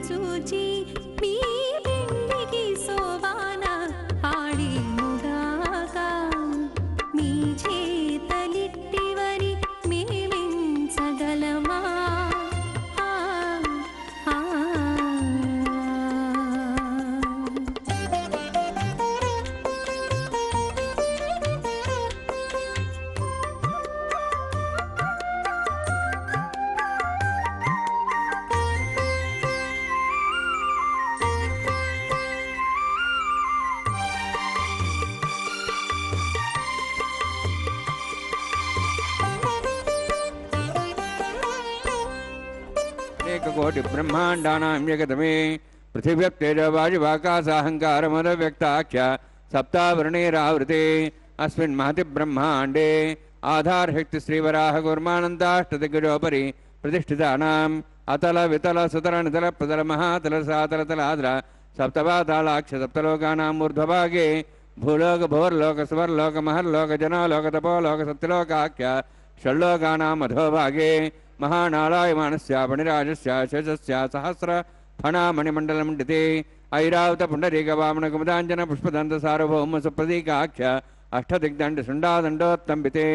చూచి మీ వెండికి సోవాన పాడేముగాక మీ చేతలిట్టివని మేమించగలమా ఆ, ఆ. ఏకకోటి బ్రహ్మాండానాం జగతమే పృథివ్యప్తేజవాయువాకాశాహంకారమదవ్యక్తాఖ్య సప్తావరణైరావృతే అస్మిన్ మహతి బ్రహ్మాండే ఆధారశక్తి శ్రీవరాహ కూర్మానందాష్టదిగ్గజోపరి ప్రతిష్ఠితానాం అతల వితల సుతల నితల ప్రతల మహాతల సాతల తలాద్ర సప్తపాతాళాక్ష సప్తలోకానాం ఊర్ధ్వభాగే భూలోక భోర్లోక సువర్లోక మహర్లోక జనాలోక తపోలోక సప్తలోకాఖ్య షణ్లోకానాం అధోభాగే महानालायमानस्य पणिराजस्य शेषस्य सहस्र फणामणिमण्डलमण्डिते ऐरावत पुण्डरीकवामनकुमुदाञ्जन पुष्पदन्तसार्वभौम सुप्रतीकाख्य अष्टदिग्दण्डशुण्डादण्डोत्तम्बिते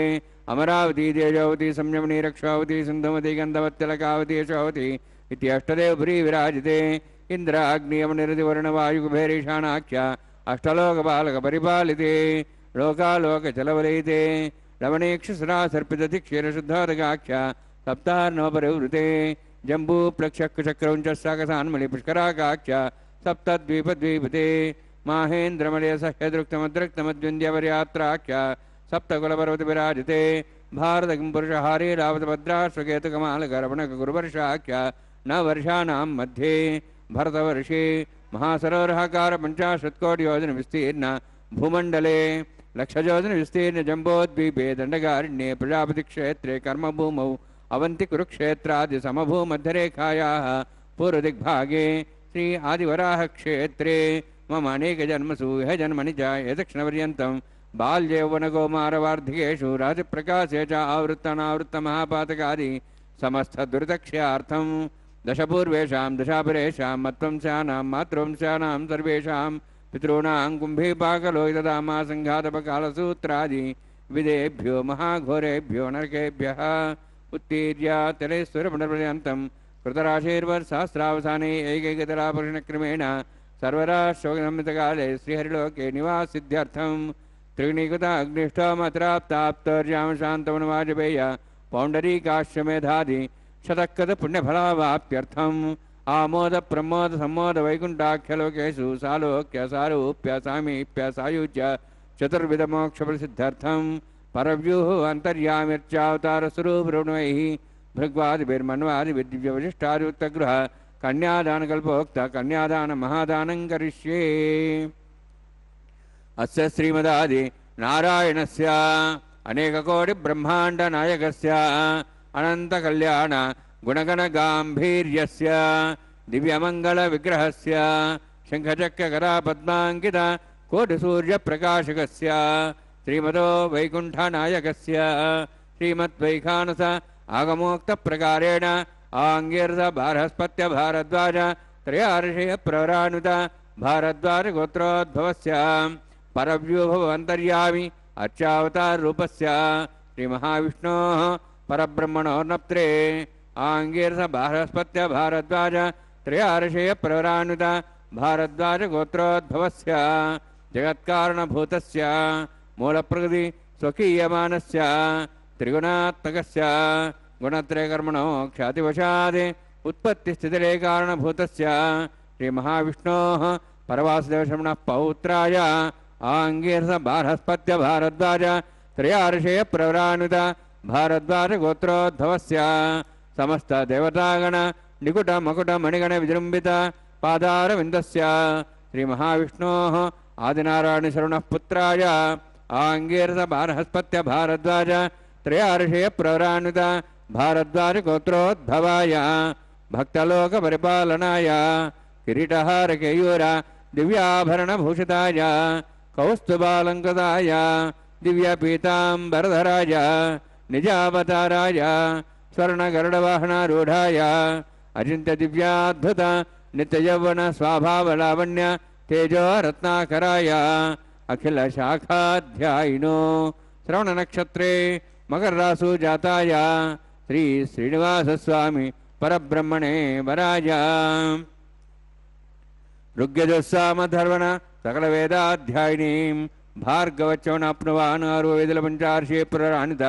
अमरावती तेजोवती संयमनी रक्षावती सिन्धुमती गन्धवत्यलकावती यशोवती इति अष्टदेवपुरी विराजिते इन्द्र अग्नियमनिरतिवर्णवायुकुबेरीशानाख्य अष्टलोकपालकपरिपालिते लोकालोकचलवलयिते रमणीक्षुसुरासर्पितधिक्षीरशुद्धोदकाख्य सप्तार्णोपरिवृते जम्बू प्लक्षक्कुचक्रौञ्चस्सागसान्मलिपुष्कराकाख्य सप्तद्वीपद्वीपते माहेन्द्रमलयसह्यदृक्तमद्रक्तमद्विन्द्यवर्यात्राख्य सप्तकुलपर्वतविराजिते भारतकिंपुरुषहारी रावतभद्राश्वकेतुकमालकरवणकगुरुवर्षाख्य न वर्षाणां मध्ये भरतवर्षे महासरोवराकार 50 विस्तीर्ण भूमण्डले लक्षयोजन विस्तीर्ण जम्बोद्वीपे दण्डकारण्ये प्रजापतिक्षेत्रे कर्मभूमौ अवंति कुरुक्षेत्रादि समभूमध्यरेखायाः पूर्वदिग्भागे श्री आदिवराह क्षेत्रे मम अनेक जन्मसु यह जन्मनि च यदक्षिणपर्यन्तं बाल्यौवनकौमारवार्धिकेषु राजप्रकाशे च आवृत्तनावृत्तमहापातकादि समस्तदुरितक्ष्यार्थं दशपूर्वेषां दशापरेषां मत्वंशानां मातृवंशानां सर्वेषां पितॄणां कुम्भीपाकलोहितदामा सङ्घातपकालसूत्रादि विदेभ्यो महाघोरेभ्यो नरकेभ्यः उत्तीर्य तिलेश्वरमण्डलपर्यन्तं कृतराशेर्वर्षसहस्रावसाने एकैकतलापुरुषक्रमेण सर्वराशोकसंहितकाले श्रीहरिलोके निवासिद्ध्यर्थं त्रिगुणीकृत अग्निष्ठोमत्राप्ताप्तर्यां शान्तमनुवाजपेय पौण्डरीकाश्वमेधादि शतकृतपुण्यफलावाप्त्यर्थम् आमोद प्रमोद सम्मोद वैकुण्ठाख्यलोकेषु सालोक्य सारूप्य सामीप्य सायुज्य चतुर्विधमोक्षप्रसिद्ध्यर्थं परव्यूः अन्तर्यामिर्चावतारस्वरूपरुणैः भृग्वादिभिर्मन्वादिभिर्दिव्यवशिष्टादियुक्तगृह कन्यादानकल्पोक्त कन्यादानमहादानं करिष्ये। अस्य श्रीमदादि नारायणस्य अनेककोटिब्रह्माण्डनायकस्य अनन्तकल्याण गुणगणगाम्भीर्यस्य दिव्यमङ्गलविग्रहस्य शङ्खचक्रकरापद्माङ्कित कोटिसूर्यप्रकाशकस्य श्रीमतो वैकुण्ठनायकस्य श्रीमद्वैखानस आगमोक्तप्रकारेण आङ्गीरस बारहस्पत्य भारद्वाज त्रयार्षेय प्रवरानुत भारद्वाजगोत्रोद्भवस्य परव्यूभवन्तर्यामि अर्चावताररूपस्य श्रीमहाविष्णोः परब्रह्मणोर्नप्त्रे आङ्गीरस बारहस्पत्य भारद्वाज त्रयार्षेय प्रवरानुत भारद्वाजगोत्रोद्भवस्य जगत्कारणभूतस्य मूलप्रकृति स्वकीयमानस्य त्रिगुणात्मकस्य गुणत्रयकर्मणो ख्यातिवशात् उत्पत्तिस्थितिलयकारणभूतस्य श्रीमहाविष्णोः परवासुदेवशर्मणः पौत्राय आङ्गीरस बारहस्पत्य भारद्वाज त्रयार्षेय प्रवरानुत भारद्वाजगोत्रोद्भवस्य समस्त देवतागण निकुट मकुट मणिगण विजृम्भित पादारविन्दस्य श्रीमहाविष्णोः आदिनारायणशरणः पुत्राय आङ्गीरस बारहस्पत्य भारद्वाज त्रयार्षेय प्रवरानुत भारद्वाजगोत्रोद्भवाय भक्तलोकपरिपालनाय किरीटहारकेयूर दिव्याभरणभूषिताय कौस्तुभालङ्कृताय दिव्यपीताम्बरधराय निजावताराय स्वर्णगरुडवाहनारूढाय अचिन्त्यदिव्याद्भुत नित्य यौवन स्वाभाव लावण्य तेजो रत्नाकराय अखिल शाखाध्यायिनो श्रवण नक्षत्रे मकर रासु जाताय श्री श्रीनिवास स्वामी परब्रह्मणे वराय ऋग्यजुस्सामधर्वण सकल वेदाध्यायिनीं भार्गवच्चवनाप्नुवान् आरुवेदल पंचार्षे पुराणित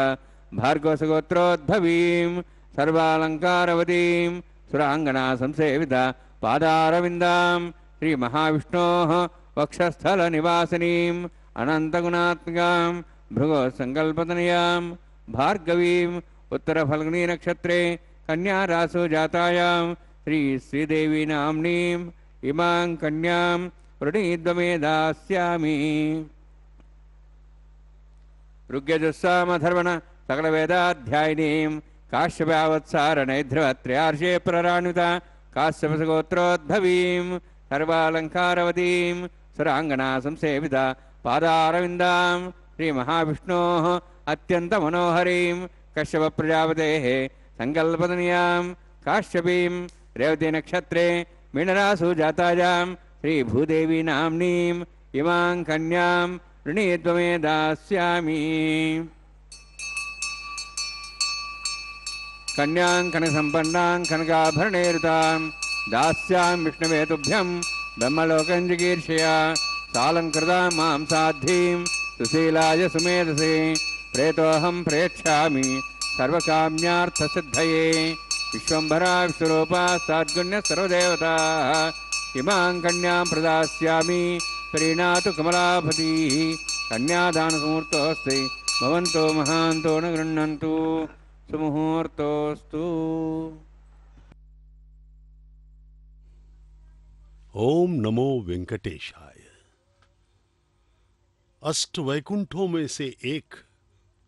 भार्गवसगोत्रोद्भवीं सर्वालंकारवतीं सुरांगना संसेवित पादारविन्दां श्री महाविष्णोः वक्षस्थल निवासिनीं अनंतगुणात्मकां भृगो संकल्पतनयां भार्गवीं उत्तरफल्गुनी नक्षत्रे कन्या रासु जातायां श्री श्रीदेवी नाम्नीं इमां कन्यां वृणीद्वमे दास्यामि ऋग्यजुस्सामधर्वण सकल वेदाध्यायिनीं काश्यपावत्सारणैध्रवत्र्यार्षे प्रराणुता काश्यपसगोत्रोद्भवीं सर्वालंकारवतीं सुरांगना संसेविता पादारविन्दां श्री महाविष्णोः अत्यंत मनोहरीं कश्यप प्रजापतेः संकल्पतनयां काश्यपीं रेवती नक्षत्रे मीनरासु जातायां श्री भूदेवी नाम्नीं इमां कन्यां ऋणीत्वमे दास्यामि कन्यां कनकसम्पन्नां कनकाभरणैरुतां दास्यां विष्णवे तुभ्यं ब्रह्मलोकं जिगीर्षया सालङ्कृतां मां साध्वीं सुशीलाय सुमेधसे प्रेतोऽहं प्रेक्षामि सर्वकाम्यार्थसिद्धये विश्वम्भरा विश्वरूपा साद्गुण्यः सर्वदेवताः इमां कन्यां प्रदास्यामि प्रीणातु कमलापतिः कन्यादानसमुहूर्तोऽस्ति भवन्तो महान्तो न गृह्णन्तु सुमुहूर्तोऽस्तु। ओम नमो वेंकटेशाय। अष्ट वैकुंठों में से एक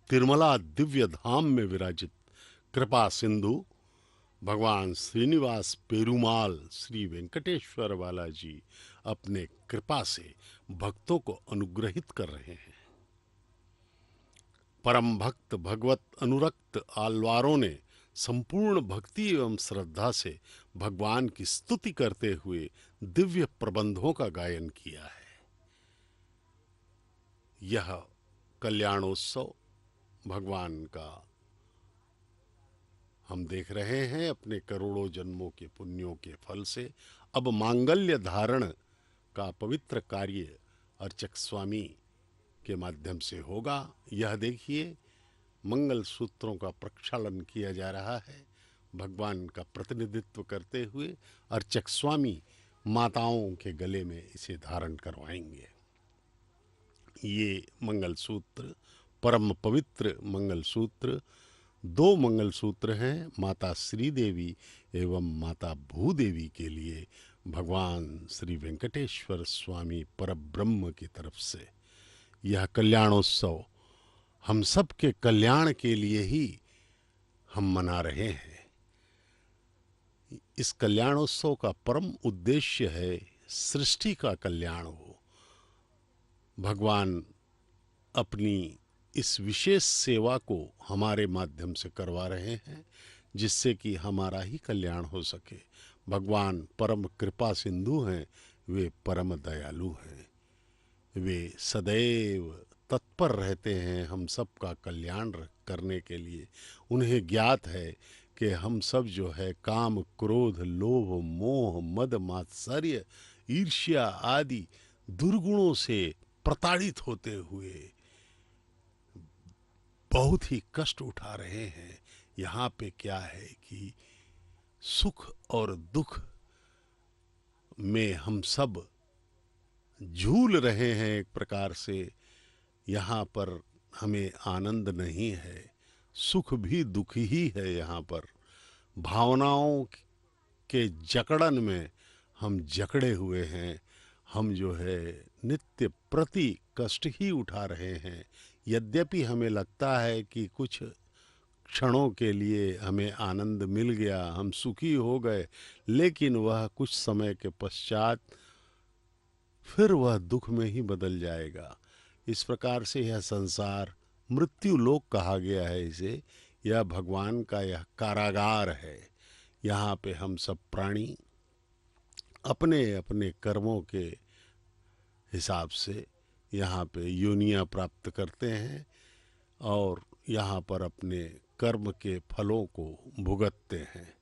तिरुमला दिव्य धाम में विराजित कृपा सिंधु भगवान श्रीनिवास पेरुमाल श्री वेंकटेश्वर वाला जी अपने कृपा से भक्तों को अनुग्रहित कर रहे हैं। परम भक्त भगवत अनुरक्त आलवारों ने संपूर्ण भक्ति एवं श्रद्धा से भगवान की स्तुति करते हुए दिव्य प्रबंधों का गायन किया है। यह कल्याणोत्सव भगवान का हम देख रहे हैं अपने करोड़ों जन्मों के पुण्यों के फल से अब मांगल्य धारण का पवित्र कार्य अर्चक स्वामी के माध्यम से होगा। यह देखिए मंगल सूत्रों का प्रक्षालन किया जा रहा है। भगवान का प्रतिनिधित्व करते हुए अर्चक स्वामी माताओं के गले में इसे धारण करवाएंगे। ये मंगल सूत्र परम पवित्र मंगल सूत्र दो मंगल सूत्र हैं माता श्रीदेवी एवं माता भूदेवी के लिए भगवान श्री वेंकटेश्वर स्वामी परब्रह्म की तरफ से। यह कल्याणोत्सव हम सब के कल्याण के लिए ही हम मना रहे हैं। इस कल्याणोत्सव का परम उद्देश्य है सृष्टि का कल्याण हो। भगवान अपनी इस विशेष सेवा को हमारे माध्यम से करवा रहे हैं जिससे कि हमारा ही कल्याण हो सके। भगवान परम कृपा सिंधु हैं, वे परम दयालु हैं, वे सदैव तत्पर रहते हैं हम सब का कल्याण करने के लिए। उन्हें ज्ञात है कि हम सब जो है काम क्रोध लोभ मोह मद मात्सर्य ईर्ष्या आदि दुर्गुणों से प्रताड़ित होते हुए बहुत ही कष्ट उठा रहे हैं। यहाँ पे क्या है कि सुख और दुख में हम सब झूल रहे हैं। एक प्रकार से यहाँ पर हमें आनंद नहीं है, सुख भी दुख ही है। यहाँ पर भावनाओं के जकड़न में हम जकड़े हुए हैं। हम जो है नित्य प्रति कष्ट ही उठा रहे हैं। यद्यपि हमें लगता है कि कुछ क्षणों के लिए हमें आनंद मिल गया, हम सुखी हो गए, लेकिन वह कुछ समय के पश्चात फिर वह दुख में ही बदल जाएगा। इस प्रकार से यह संसार मृत्यु लोक कहा गया है इसे। यह भगवान का यह कारागार है। यहाँ पे हम सब प्राणी अपने अपने कर्मों के हिसाब से यहाँ पे योनियाँ प्राप्त करते हैं और यहाँ पर अपने कर्म के फलों को भुगतते हैं।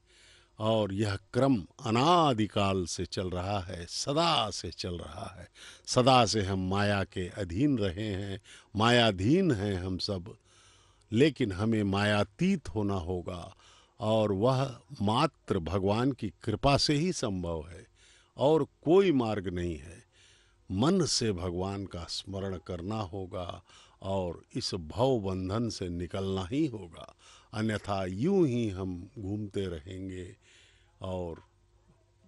और यह क्रम अनादिकाल से चल रहा है, सदा से चल रहा है। सदा से हम माया के अधीन रहे हैं, मायाधीन हैं हम सब, लेकिन हमें मायातीत होना होगा और वह मात्र भगवान की कृपा से ही संभव है और कोई मार्ग नहीं है। मन से भगवान का स्मरण करना होगा और इस भव बंधन से निकलना ही होगा, अन्यथा यूं ही हम घूमते रहेंगे और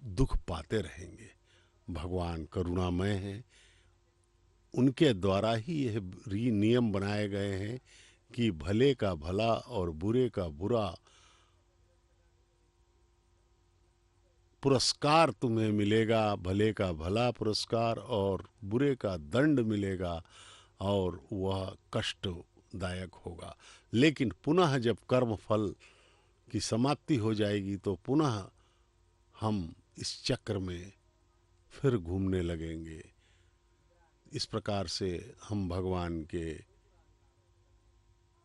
दुख पाते रहेंगे। भगवान करुणामय हैं, उनके द्वारा ही यह नियम बनाए गए हैं कि भले का भला और बुरे का बुरा पुरस्कार तुम्हें मिलेगा, भले का भला पुरस्कार और बुरे का दंड मिलेगा और वह कष्टदायक होगा। लेकिन पुनः जब कर्म फल की समाप्ति हो जाएगी तो पुनः हम इस चक्र में फिर घूमने लगेंगे। इस प्रकार से हम भगवान के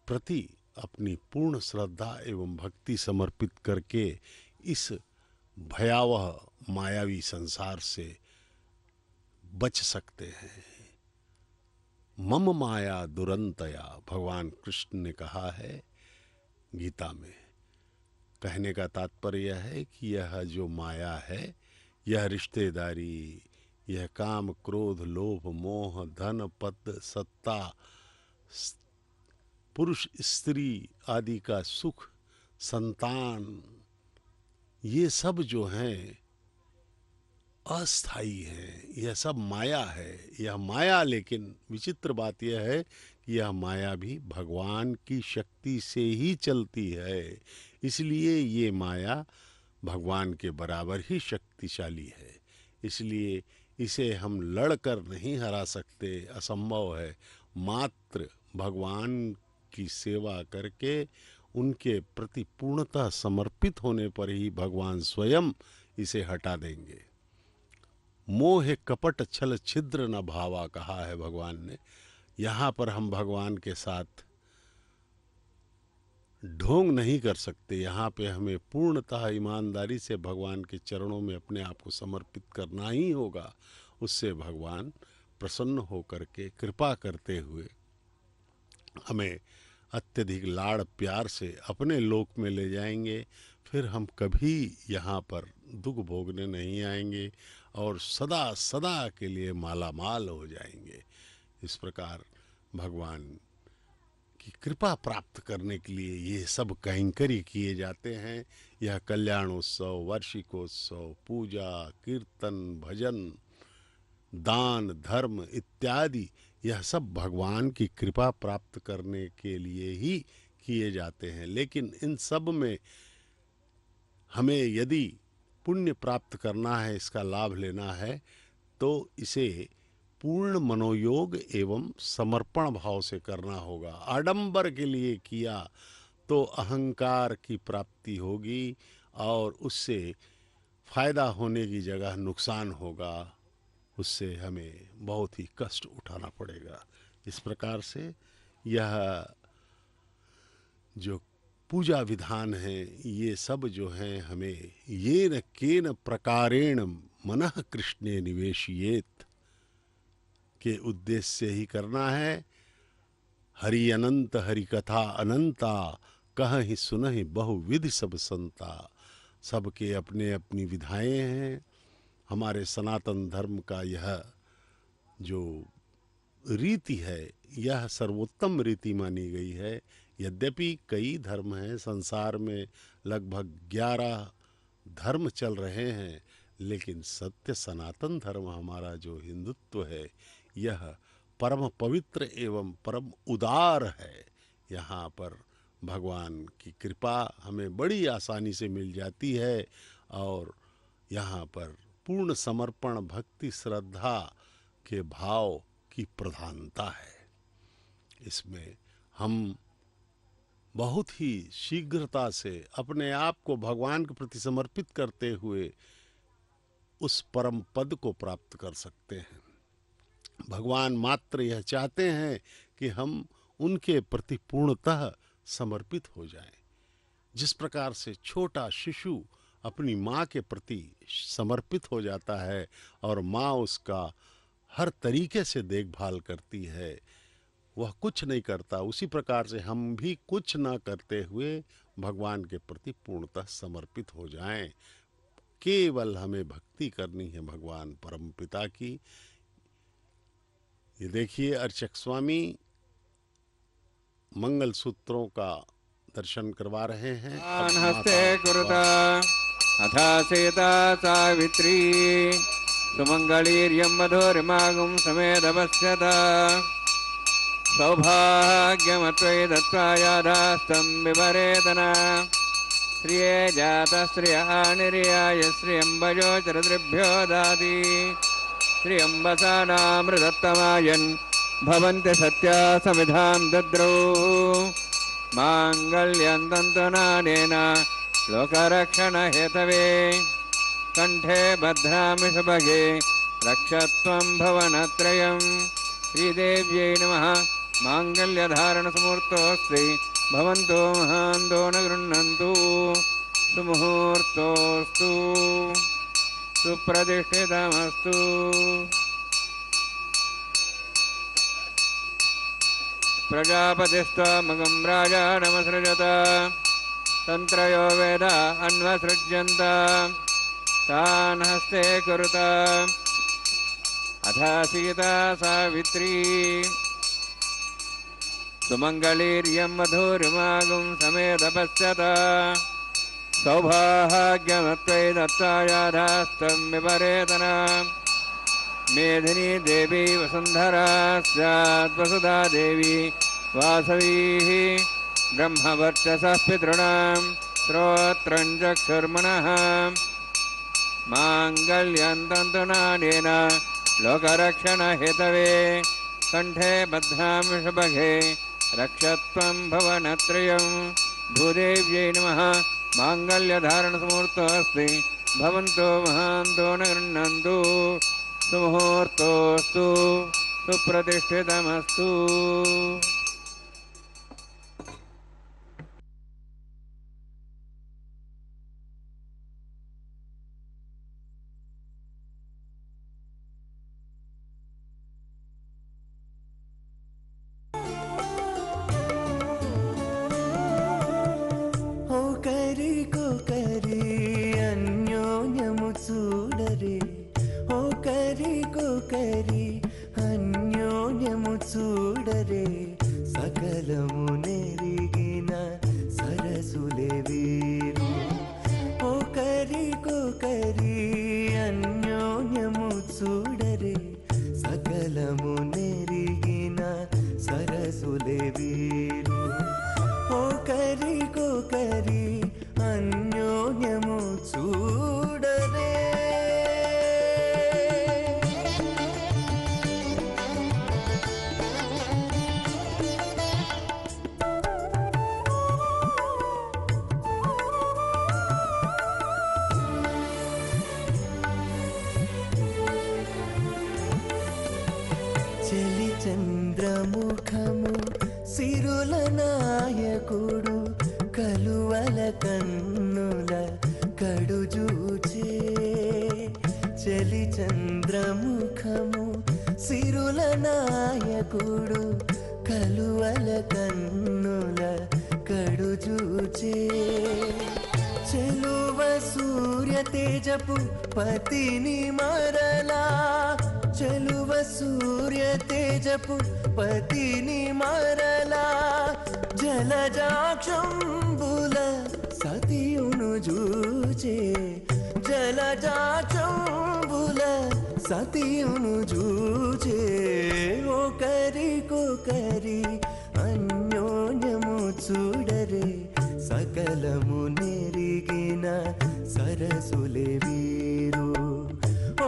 प्रति अपनी पूर्ण श्रद्धा एवं भक्ति समर्पित करके इस भयावह मायावी संसार से बच सकते हैं। मम माया दुरंतया, भगवान कृष्ण ने कहा है गीता में। कहने का तात्पर्य है कि यह जो माया है, यह रिश्तेदारी, यह काम क्रोध लोभ मोह धन पद सत्ता पुरुष स्त्री आदि का सुख संतान, ये सब जो हैं अस्थाई है, यह सब माया है। यह माया, लेकिन विचित्र बात यह है कि यह माया भी भगवान की शक्ति से ही चलती है। इसलिए ये माया भगवान के बराबर ही शक्तिशाली है। इसलिए इसे हम लड़कर नहीं हरा सकते, असंभव है। मात्र भगवान की सेवा करके उनके प्रति पूर्णतः समर्पित होने पर ही भगवान स्वयं इसे हटा देंगे। मोह कपट छल छिद्र न भावा, कहा है भगवान ने। यहाँ पर हम भगवान के साथ ढोंग नहीं कर सकते। यहाँ पे हमें पूर्णतः ईमानदारी से भगवान के चरणों में अपने आप को समर्पित करना ही होगा। उससे भगवान प्रसन्न होकर के कृपा करते हुए हमें अत्यधिक लाड़ प्यार से अपने लोक में ले जाएंगे। फिर हम कभी यहाँ पर दुख भोगने नहीं आएंगे और सदा सदा के लिए माला माल हो जाएंगे। इस प्रकार भगवान की कृपा प्राप्त करने के लिए ये सब कैंकर्य किए जाते हैं। यह कल्याणोत्सव, वार्षिकोत्सव, पूजा, कीर्तन, भजन, दान, धर्म इत्यादि, यह सब भगवान की कृपा प्राप्त करने के लिए ही किए जाते हैं। लेकिन इन सब में हमें यदि पुण्य प्राप्त करना है, इसका लाभ लेना है, तो इसे पूर्ण मनोयोग एवं समर्पण भाव से करना होगा। आडंबर के लिए किया तो अहंकार की प्राप्ति होगी और उससे फायदा होने की जगह नुकसान होगा, उससे हमें बहुत ही कष्ट उठाना पड़ेगा। इस प्रकार से यह जो पूजा विधान है, ये सब जो हैं हमें ये न केन प्रकारेण मनः कृष्णे निवेशियेत के उद्देश्य से ही करना है। हरि अनंत हरि कथा अनंता, कहहि सुनहि बहुविधि सब संता। सबके अपने अपनी विधाएं हैं। हमारे सनातन धर्म का यह जो रीति है, यह सर्वोत्तम रीति मानी गई है। यद्यपि कई धर्म हैं संसार में, लगभग 11 धर्म चल रहे हैं, लेकिन सत्य सनातन धर्म हमारा जो हिंदुत्व है, यह परम पवित्र एवं परम उदार है। यहाँ पर भगवान की कृपा हमें बड़ी आसानी से मिल जाती है और यहाँ पर पूर्ण समर्पण, भक्ति, श्रद्धा के भाव की प्रधानता है। इसमें हम बहुत ही शीघ्रता से अपने आप को भगवान के प्रति समर्पित करते हुए उस परम पद को प्राप्त कर सकते हैं। भगवान मात्र यह चाहते हैं कि हम उनके प्रति पूर्णतः समर्पित हो जाएं। जिस प्रकार से छोटा शिशु अपनी माँ के प्रति समर्पित हो जाता है और माँ उसका हर तरीके से देखभाल करती है, वह कुछ नहीं करता, उसी प्रकार से हम भी कुछ ना करते हुए भगवान के प्रति पूर्णतः समर्पित हो जाएं। केवल हमें भक्ति करनी है भगवान परम पिता की। ये देखिए, अर्चक स्वामी मंगल सूत्रों का दर्शन करवा रहे हैं। अब हस्ते माता कुरुता अथा सीता सावित्री सुमंगलीर्यं मधुरिमागुं समेदपश्यता सौभाग्यमत्वयि दत्त्वा यादास्तं विपरेतना श्रिये जातश्रियः निर्याय श्रियम्बजोचरदृभ्यो दाति श्रियम्बसानामृतत्तमायन् भवन्ति सत्या समिधां दद्रौ माङ्गल्यं तन्तुनानेन लोकरक्षणहेतवे कण्ठे बध्नामि सुभगे रक्षत्वं भवनत्रयं श्रीदेव्यै नमः। माङ्गल्यधारणसमुहूर्तोऽस्ति भवन्तो महान्तो न गृह्णन्तु सुमुहूर्तोऽस्तु सुप्रतिष्ठितमस्तु। प्रजापतिस्त्वमगं राजानमसृजत तन्त्रयो वेद अन्वसृज्यन्त तान् हस्ते कुरुत अथ सीता सावित्री सुमङ्गलीर्यं मधुरिमागुं समेदपश्यत सौभाग्यमत्वयि दत्त्वा यादास्तं विपरेतना मेधिनी देवी वसुन्धरा स्यात् वसुधा देवी वासवी ब्रह्मवर्चसः पितॄणां श्रोत्रं चक्षुर्मनः माङ्गल्यं तन्तुनानेन लोकरक्षणहेतवे कण्ठे बध्नामि सुभगे रक्षत्वं भवनत्रयं भूदेव्यै नमः। माङ्गल्यधारणसमुहूर्तोऽस्ति भवन्तो महान्तो न गृह्णन्तु सुमुहूर्तोऽस्तु सुप्रतिष्ठितमस्तु। చంద్రముఖము సిరుల నాయకుడు కలువల కన్నుల కడుజూచే చలి చంద్రముఖము సిరుల నాయకుడు కలువల కన్నుల కడుజూచే చెలువ సూర్య తేజపు పతిని మరలా చెలువ సూర్య తేజపు పతిని మరలా జలజాక్షంబుల సతియును జూచే జలజాక్షంబుల సతియును జూచే ఒకరికొకరి అన్యోన్యము చూడరే సకలము నెరిగిన సరసులే వీరు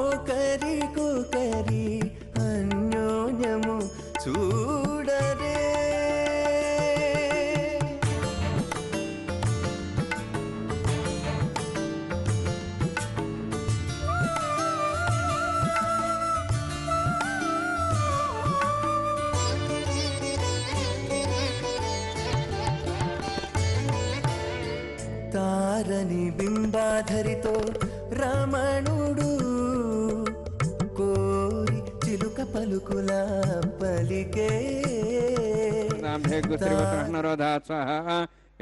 ఒకరికొకరి అన్యోన్యము చూడరే గదాధరితో రమణుడు కోరి చిలుక పలుకులా పలికే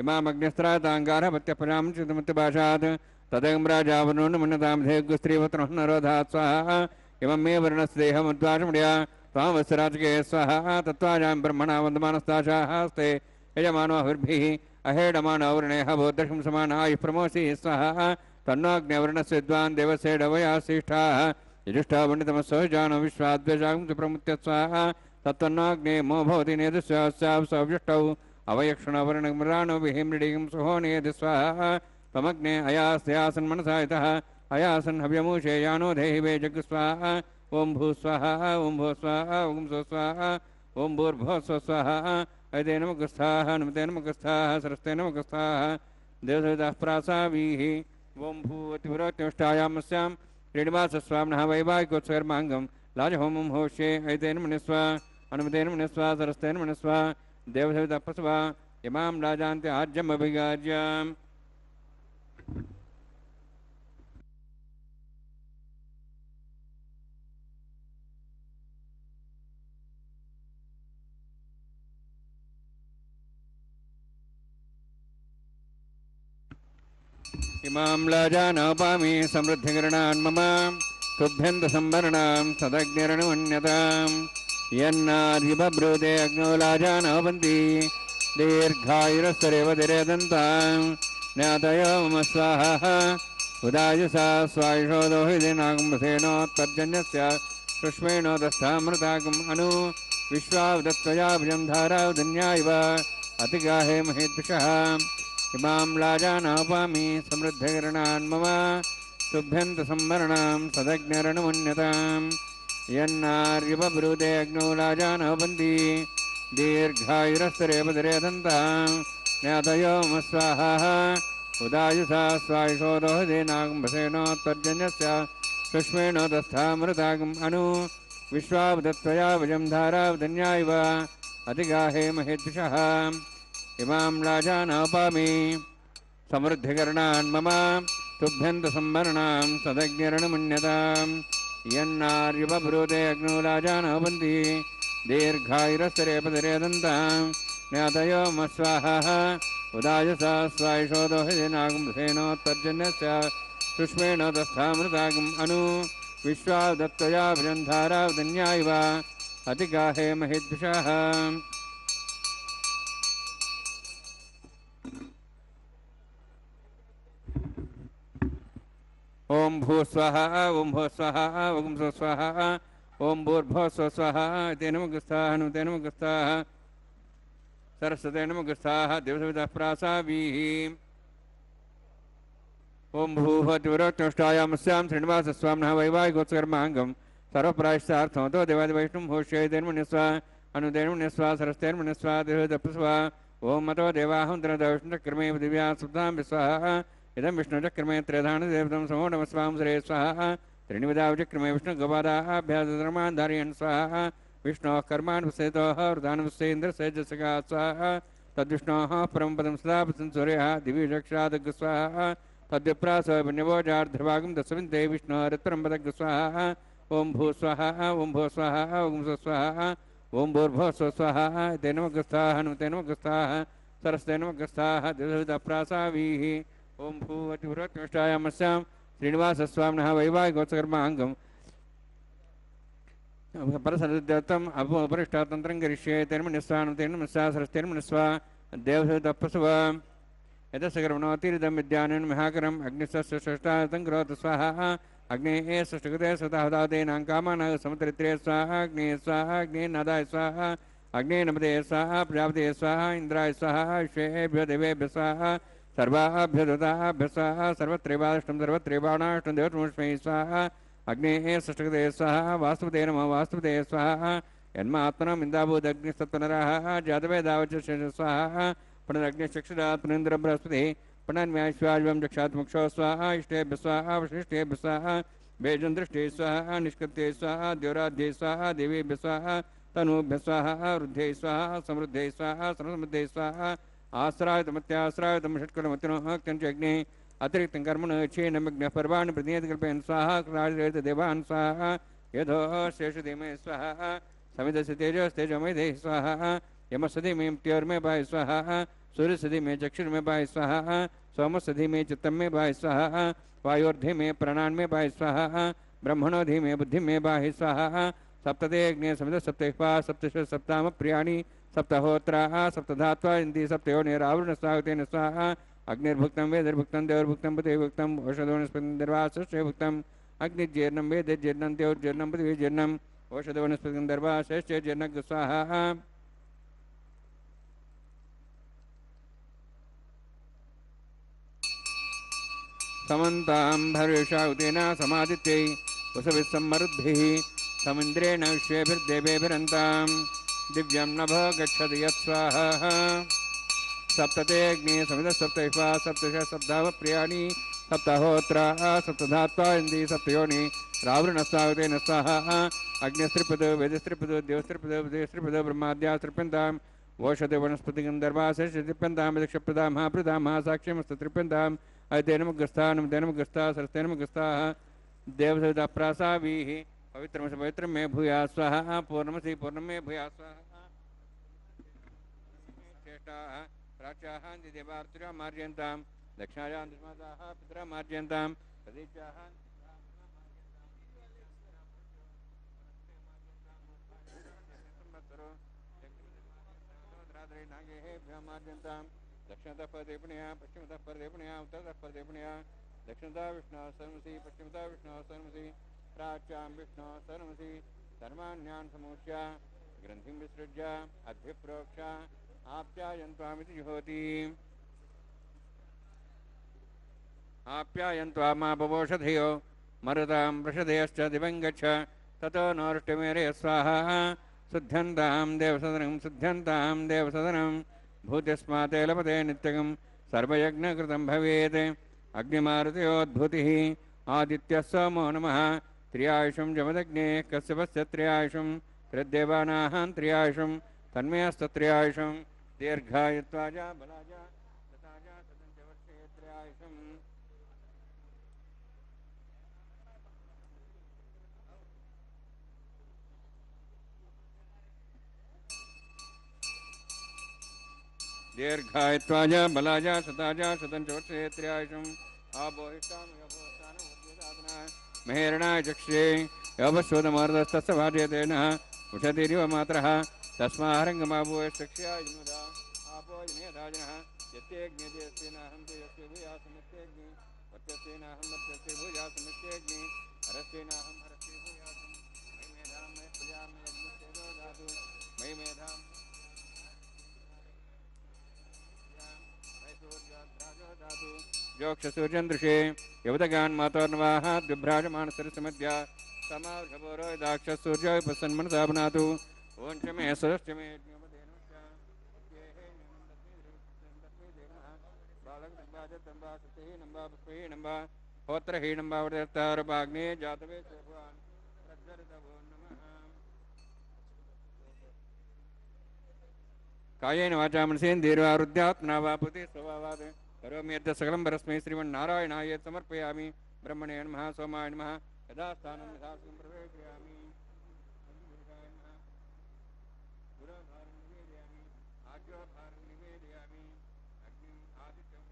ఇమామగ్నిస్త్రాతాంగారపత్యపరాం చితమత్యభాషాత్ తదం రాజావనోన్మన్యతాం స్వాహా ఇమం మే వర్ణస్దేహముద్వాషముడ్యా త్వామవత్సరాజకే స్వాహా తత్వాజాం బ్రహ్మణా వందమానస్తాశాస్తే యజమానో హవిర్భిః అహేడమానో వృణేహ బోద్ధర్షం సమానాయుః ప్రమోసి స్వాహా తన్నోగ్నివర్ణస్య విద్వాన్ దేవసేడవయాశిష్టాః యజుష్టా పండితమస్సో జానో విశ్వాద్వేషాగం ప్రముత్య స్వాహా తత్వన్నాగ్నే మో భవతి నేదుస్యావ్యుష్టౌ అవయక్షణవర్ణమృణో విహిమ్రిడిగం సుహోనేది స్వాహా त्वमग्ने अयास्यासन् मनसा यतः अयासन् हव्यमूषेयानो देहि वे जग स्वाहा ओं भू स्वाहा ओं भो स्वाहा ओं सो स्वाहा ओं भूर्भो स्व स्वाहा अयते नमगस्थाः नमते नमगस्थाः सरस्ते नमगस्थाः देवसवितः प्रासावीः ओं भूवतिविरोत्यष्टायामस्यां श्रीनिवासस्वामिनः वैवाहिकोत्सर्माङ्गं लाजहोमं होष्ये अयते नमनिस्वा अनुमते नमनिस्वा सरस्ते नमनिस्वा देवसवितः प्रसवा इमां राजान्ते आज्यमभिगाज्याम् इमां लाजानोपामि समृद्धिकरणान् मम तुभ्यन्तसंवरणां सदग्निरणमन्यतां यन्नार्यबब्रूते अग्नौ लाजानोपन्ति दीर्घायुरस्तरेवतिरेदन्तां ज्ञातयो मम स्वाहा उदायुषा स्वायुषोदो हि दिनागुम्भसेनोत्पर्जन्यस्य सुष्मेणो दस्तामृतागुम् अनु विश्वावदत्त्वया भुजं धारावधन्या इव अतिगाहे महेद्विषः इमां लाजानोपामि समृद्धिकरणान् मम तुभ्यन्तसंवरणां सदग्निरणमन्यतां यन्नार्यबब्रूते अग्नौ लाजानोपन्ति दीर्घायुरस्तरेवतिरेदन्तां ज्ञातयो मम स्वाहा उदायुषा स्वायुषोदो हि दिनागुम्भसेनोत्पर्जन्यस्य सुष्मेणो दस्तामृतागुम् अनु विश्वावदत्त्वया भुजं धारावधन्या इव अतिगाहे महेद्विषः इमां लाजानोपामि समृद्धिकरणान् मम तुभ्यन्तसंवरणां सदग्निरणमन्यतां यन्नार्यबब्रूते अग्नौ लाजानोपन्ति दीर्घायुरस्तरेपतिरेदन्तां ज्ञातयो मम स्वाहा उदायुषा स्वायुषोदो हि दिनागुम्भसेनोत्पर्जन्यस्य सुष्मेणो दस्तामृतागुम् अनु विश्वावदत्त्वया भुजं धारावधन्या इव अतिगाहे महेद्विषः ओं भू स्वाहा ओं भो स्वाहा ओं सो स्वाहा ओं भूर्भो स्व स्वाहा ते नमगस्थाः नमते नमगस्थाः सरस्वते नमगस्थाः देवसवितः प्रासावीः ओं भूभतिविरोत्यष्टायामस्यां श्रीनिवासस्वामिनः वैवाहिकोत्सर्माङ्गं सर्वप्रायश्चार्थमतो देवादिवैष्णुं होष्ये तेन्मन्यस्वा अनुतेन्मन्यस्वा सरस्तेन्मन्यस्वा देवसवितः ओं मतो देवाहं विष्णुचक्रमे दिव्या सुप्तां विस्वाहा इदं विष्णुचक्रमे त्रेधानदेवतं समो नमस्वां श्रे स्वाहा त्रिनिविधावचक्रमे विष्णुगोपादाभ्यासधर्मान् धारयन् स्वाहा विष्णोः कर्मानुसेतोः वृधानुसेन्द्रसेजसगा स्वाहा तद्विष्णोः परमपदं सदा प्रसन् सूर्यः दिवि चक्षादग् स्वाहा तद्विप्रासवन्यवोजार्धभागं दशविन्ते विष्णोः रत्परं पदग् स्वाहा ओं भू स्वाहा ओं भो स्वाहा ओं सो स्वाहा ओं भूर्भो स्व स्वाहा ते नमगस्थाः नमते नमगस्थाः सरस्ते नमगस्थाः देवसवितः प्रासावीः ओं भूवतिविरोत्यष्टायामस्यां श्रीनिवासस्वामिनः वैवाहिकोत्सर्माङ्गं परसदत्तम् अपरिष्टातन्त्रं करिष्ये तेन्मन्यस्वा तेन्मन्यस्वा सरस्तेन्मन्यस्वा देवसवितः प्रसवा यतस्कर्मणोतिरिदं विद्यानं महाकरम् अग्निस्य षष्ठातं करोतु स्वाहा अग्नेः षष्ठकृते स्वतः कामानः समतरित्रे स्वाहा अग्ने स्वाहा अग्ने नादाय स्वाहा अग्ने नमते स्वाहा प्रजापते स्वाहा इंद्राय स्वाहा विश्वेभ्यो देवेभ्यो स्वाहा सर्वाभ्यो दूताभ्यो स्वाहा सर्वत्रैवाष्टं सर्वत्रैवाणाष्टं देवतमस्मै स्वाहा अग्नेः षष्ठकृते स्वाहा वास्तुपते नमः वास्तुपते स्वाहा यन्मात्मनम् इन्दाभूदग्निस्तत्पुनरः जातवेदावच स्वाहा पुनरग्निश्चक्षुरात् पुनरिन्द्र बृहस्पतिः पुनर्व्याश्वाजं जक्षात्मुक्षो स्वाहा इष्टेभ्य स्वाहा वशिष्ठेभ्य स्वाहा बेजं दृष्टे स्वाहा निष्कृत्ये स्वाहा द्योराध्ये स्वाहा देवीभ्य स्वाहा तनूभ्य स्वाहा वृद्धे स्वाहा समृद्धे स्वाहा समृद्धे स्वाहा आश्रायतमत्याश्रायतम षट्कुलमतिनोः अग्ने अतिरिक्तं कर्मणो क्षेनमग्नः पर्वाणि प्रदीयते कल्पयन् स्वाहा क्राजयति देवान् स्वाहा यथो शेषु धीमहि स्वाहा समिधस्य तेजोस्तेजोमय देहि स्वाहा यमस्य धीमहि मृत्योर्मे पाहि स्वाहा सूर्यस्य धीमहि चक्षुर्मे पाहि स्वाहा सोमस्य धीमहि चित्तं मे पाहि स्वाहा वायोर्धीमहि प्राणान्मे पाहि स्वाहा ब्रह्मणो धीमहि बुद्धिं मे पाहि स्वाहा सप्तते अग्ने समिध सप्तैः सप्तश सप्ताम प्रियाणि सप्तहोत्राः सप्तधात्वा इन्दी सप्तयोनिरावृण स्वागतेन स्वाहा अग्निर्भुक्तं वेदिर्भुक्तं देवर्भुक्तं पृथिवीभुक्तं औषधवनस्पतिं दर्वाश्रयभुक्तम् अग्निजीर्णं वेदजीर्णं देवजीर्णं पृथिवीजीर्णम् औषधवनस्पतिं दर्वाश्रयजीर्णं स्वाहा समन्तां भर्षाउतेन समादित्यै वसुभिः सम्मरुद्भिः समिन्द्रेण विश्वेभिर्देवेभिरन्तां दिव्यं नभो गच्छति यत्स्वाहा सप्तते अग्ने समिधः सप्तैः सप्तश सप्तावप्रियाणि सप्तहोत्राः सप्तधात्वा इन्दी सप्तयोनि रावृणस्वागतेन स्वाहा अग्निस्त्रिपदो वेदस्त्रिपदो देवस्त्रिपदो बुद्धिस्त्रिपदो ब्रह्माद्यास्त्रिप्यन्ताम् ओषधि वनस्पतिं दर्वासृप्यन्तां यदक्षप्रदां महाप्रदां महासाक्ष्यमस्तृप्यन्ताम् अयतेनमुग्रस्थानं तेनमुग्रस्था सरस्तेनमुग्रस्ताः देवसविदाप्रासाभिः पवित्रमस पवित्रं मे भूया स्वाहा पूर्णमसि पूर्णं मे भूया स्वाहा श्रेष्ठाः प्राच्याः देवार्तिरा मार्जयन्तां दक्षिणायां दुष्माताः पितरा मार्जयन्तां प्रदीप्याः मार्जयन्तां दक्षिणतः परदेवपुण्या पश्चिमतः परदेवपुण्या उत्तरतः परदेवपुण्या दक्षिणतः विष्णुः सर्वमसि पश्चिमतः विष्णुः सर्वमसि प्राच्यां विष्णुः सर्वमसि सर्वाण्यान् समूच्य ग्रन्थिं विसृज्य अद्भिप्रोक्ष आप्यायन्त्वामिति जुहोति आप्यायन्त्वामापवोषधयो मरुतां वृषधयश्च दिवं गच्छ ततो नोष्टमेरे स्वाहा शुद्ध्यन्तां देवसदनं भूतिस्माते लभते नित्यं सर्वयज्ञकृतं भवेत् अग्निमारुतयोद्भूतिः आदित्यः सोमो नमः त्रियायुषं जमदग्ने कश्यपस्य त्रियायुषं त्रिदेवानाः त्रियायुषं तन्मयस्तत्रियायुषं दीर्घायुत्वाजा बलाजा तथाजा सदन्त्यवर्षे त्रियायुषम् दीर्घायुत्वाजा बलाजा शताजा शतञ्चवर्षे त्रियायुषम् आबोहिष्टानुसाधना मेहरणाय चक्षे यवशोधमार्दस्तस्य भार्यतेन उषतिरिव मात्रः तस्माहरङ्गमाभूय चक्ष्याय मुदा आपो जनेधाजनः यत्येग्नेदेस्तेनाहं तेजस्वे भूयासमित्येग्नि वत्यस्तेनाहं वत्यस्ते भूयासमित्येग्नि हरस्तेनाहं हरस्ते भूयासं मयि मेधां मयि प्रजां मयि अग्निस्तेजो दातु मयि मेधां जोक्षसूर्यन्दृशे युवतगान् मातोर्नवाः द्विभ्राजमानसरसमध्या समावृषभोरो दाक्षसूर्यो प्रसन्मनसा पुनातु ॐ च मे सरश्च मे होत्रहीनं बावृतारभाग्ने जातवे भगवान् कायेन वाचा मनसेन्द्रियर्वा रुद्यात्मना वा पुते स्वभावात् करोमि यद् सकलं परस्मै श्रीमन्नारायणाय समर्पयामि ब्रह्मणे नमः सोमाय नमः यदा स्थानं यथा प्रवेशयामि गुरुभारं निवेदयामि आज्ञाभारं निवेदयामि अग्निं आदित्यं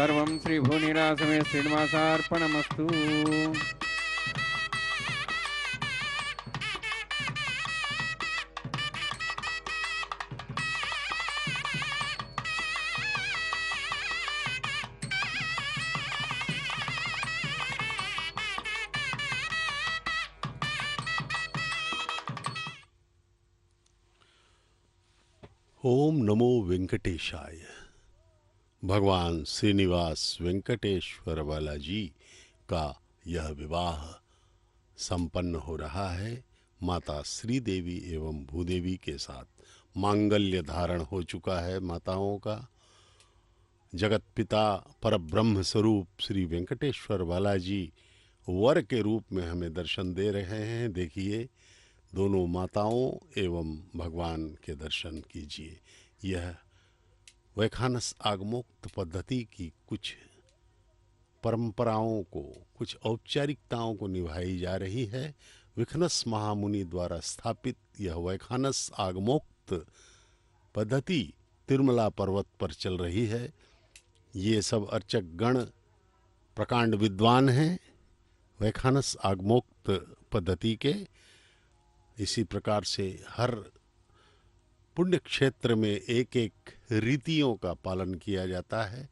सर्वं श्रीभूनिरासमे श्रीनिवासार्पणमस्तु। ओम नमो वेंकटेशाय। भगवान श्रीनिवास वेंकटेश्वर बालाजी का यह विवाह संपन्न हो रहा है। माता श्रीदेवी एवं भूदेवी के साथ मांगल्य धारण हो चुका है माताओं का। जगत पिता परब्रह्म स्वरूप श्री वेंकटेश्वर बालाजी वर के रूप में हमें दर्शन दे रहे हैं। देखिए, दोनों माताओं एवं भगवान के दर्शन कीजिए। यह वैखानस आगमोक्त पद्धति की कुछ परंपराओं को, कुछ औपचारिकताओं को निभाई जा रही है। विखनस महामुनि द्वारा स्थापित यह वैखानस आगमोक्त पद्धति तिरुमला पर्वत पर चल रही है। ये सब अर्चक गण प्रकांड विद्वान हैं वैखानस आगमोक्त पद्धति के। इसी प्रकार से हर पुण्य क्षेत्र में एक एक रीतियों का पालन किया जाता है।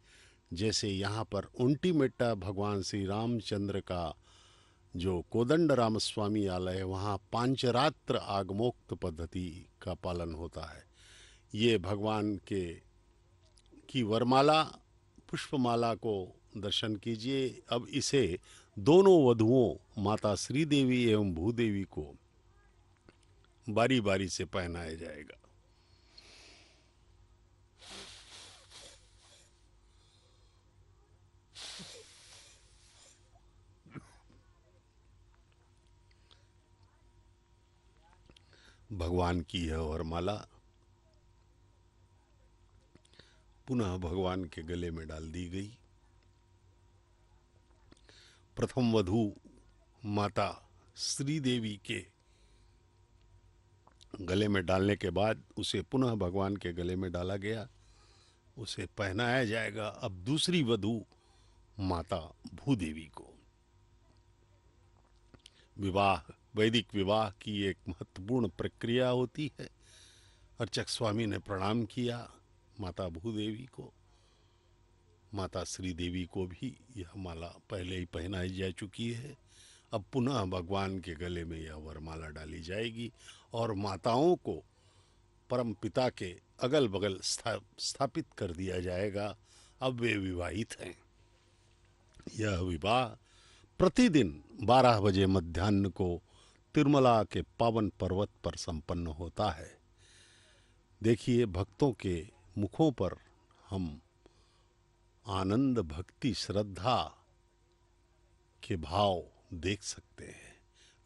जैसे यहाँ पर उंटीमेट्टा भगवान श्री रामचंद्र का जो कोदंड रामस्वामी आलय है, वहाँ पांचरात्र आगमोक्त पद्धति का पालन होता है। ये भगवान की वरमाला पुष्पमाला को दर्शन कीजिए। अब इसे दोनों वधुओं माता श्रीदेवी एवं भूदेवी को बारी बारी से पहनाया जाएगा। भगवान की यह वरमाला पुनः भगवान के गले में डाल दी गई। प्रथम वधू माता श्रीदेवी के गले में डालने के बाद उसे पुनः भगवान के गले में डाला गया, उसे पहनाया जाएगा। अब दूसरी वधू माता भूदेवी को। विवाह, वैदिक विवाह की एक महत्वपूर्ण प्रक्रिया होती है। अर्चक स्वामी ने प्रणाम किया माता भूदेवी को। माता श्रीदेवी को भी यह माला पहले ही पहनाई जा चुकी है। अब पुनः भगवान के गले में यह वरमाला डाली जाएगी और माताओं को परम पिता के अगल बगल स्थापित कर दिया जाएगा। अब वे विवाहित हैं। यह विवाह प्रतिदिन 12 बजे मध्याह्न को तिरुमला के पावन पर्वत पर संपन्न होता है। देखिए, भक्तों के मुखों पर हम आनंद, भक्ति, श्रद्धा के भाव देख सकते हैं।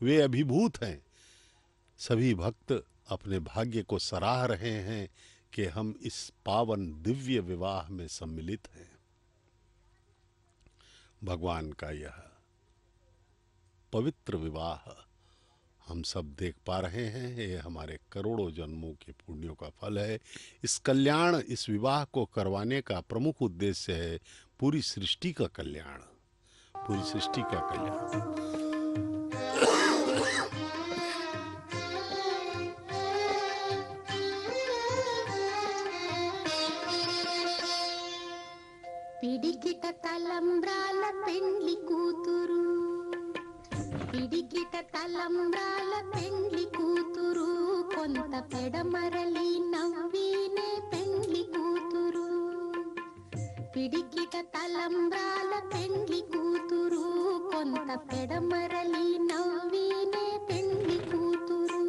वे अभिभूत हैं। सभी भक्त अपने भाग्य को सराह रहे हैं कि हम इस पावन दिव्य विवाह में सम्मिलित हैं। भगवान का यह पवित्र विवाह हम सब देख पा रहे हैं। ये हमारे करोड़ों जन्मों के पुण्यों का फल है। इस कल्याण, इस विवाह को करवाने का प्रमुख उद्देश्य है पूरी सृष्टि का कल्याण, पूरी सृष्टि का कल्याण। పిడికిట తలంబ్రాల పెండ్లి కూతురు, పిడికిట తలంబ్రాల పెండ్లి కూతురు, కొంత పెడమరలి నవ్వినే పెండ్లి కూతురు. పిడికిట తలంబ్రాల పెండ్లి కూతురు, కొంత పెడమరలి నవ్వినే పెండ్లి కూతురు.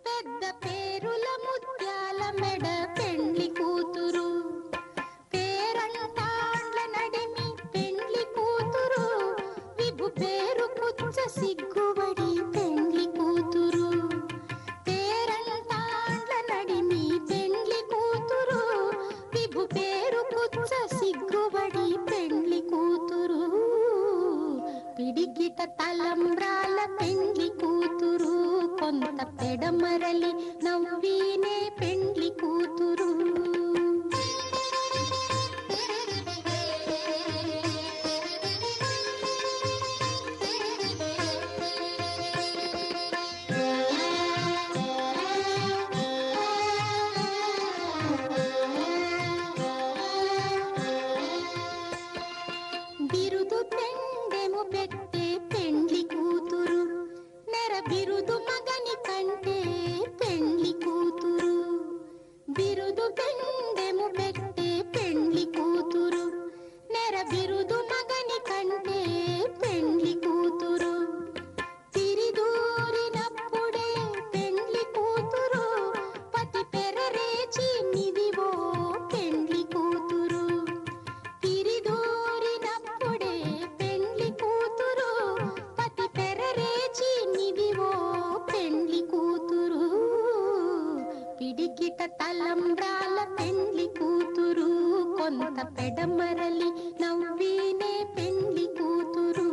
పెద్ద పేరుల ముత్యాల మెడ పెండ్లి కూతురు. సిగ్గుబడి పెండ్లి కూతురు పేరంటాండ్ల నడిమి పెండ్లి కూతురు విభు పేరు పుచ్చ సిగ్గుబడి పెండ్లి కూతురు పిడికిట తలంబ్రాల పెండ్లి కూతురు కొంత పెడమరలి నవ్వీనే పెండ్లి కూతురు బిరుదు పెండెము పెట్టే పెండ్లి కూతురు నెర బిరుదు మగని కంటే పెండ్లి కూతురు బిరుదు పెండెము పెట్టే పెండ్లి కూతురు నెర బిరుదు మగని కంటే పెండ్లి కూతురు తిరిదూరినప్పుడే పెండ్లి కూతురు పతి పెరరేచి నిదివో పెండ్లి కూతురు తిరిదూరినప్పుడే పెండ్లి కూతురు పతి పెరరేచి నిదివో పెండ్లి కూతురు పిడికిట తలంబ్రాల పెండ్లి కూతురు కొంత పెడమరలి నవ్వీనే పెండ్లి కూతురు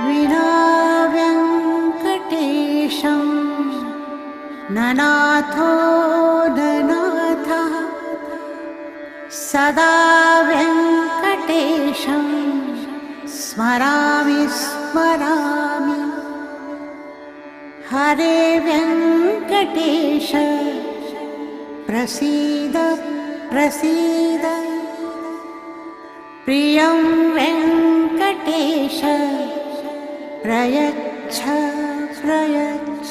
विना वेङ्कटेशं ननाथो ननाथः सदा वेङ्कटेशं स्मरामि स्मरामि हरे वेङ्कटेश प्रसीद प्रसीद प्रियं वेङ्कटेश प्रयच्छ प्रयच्छ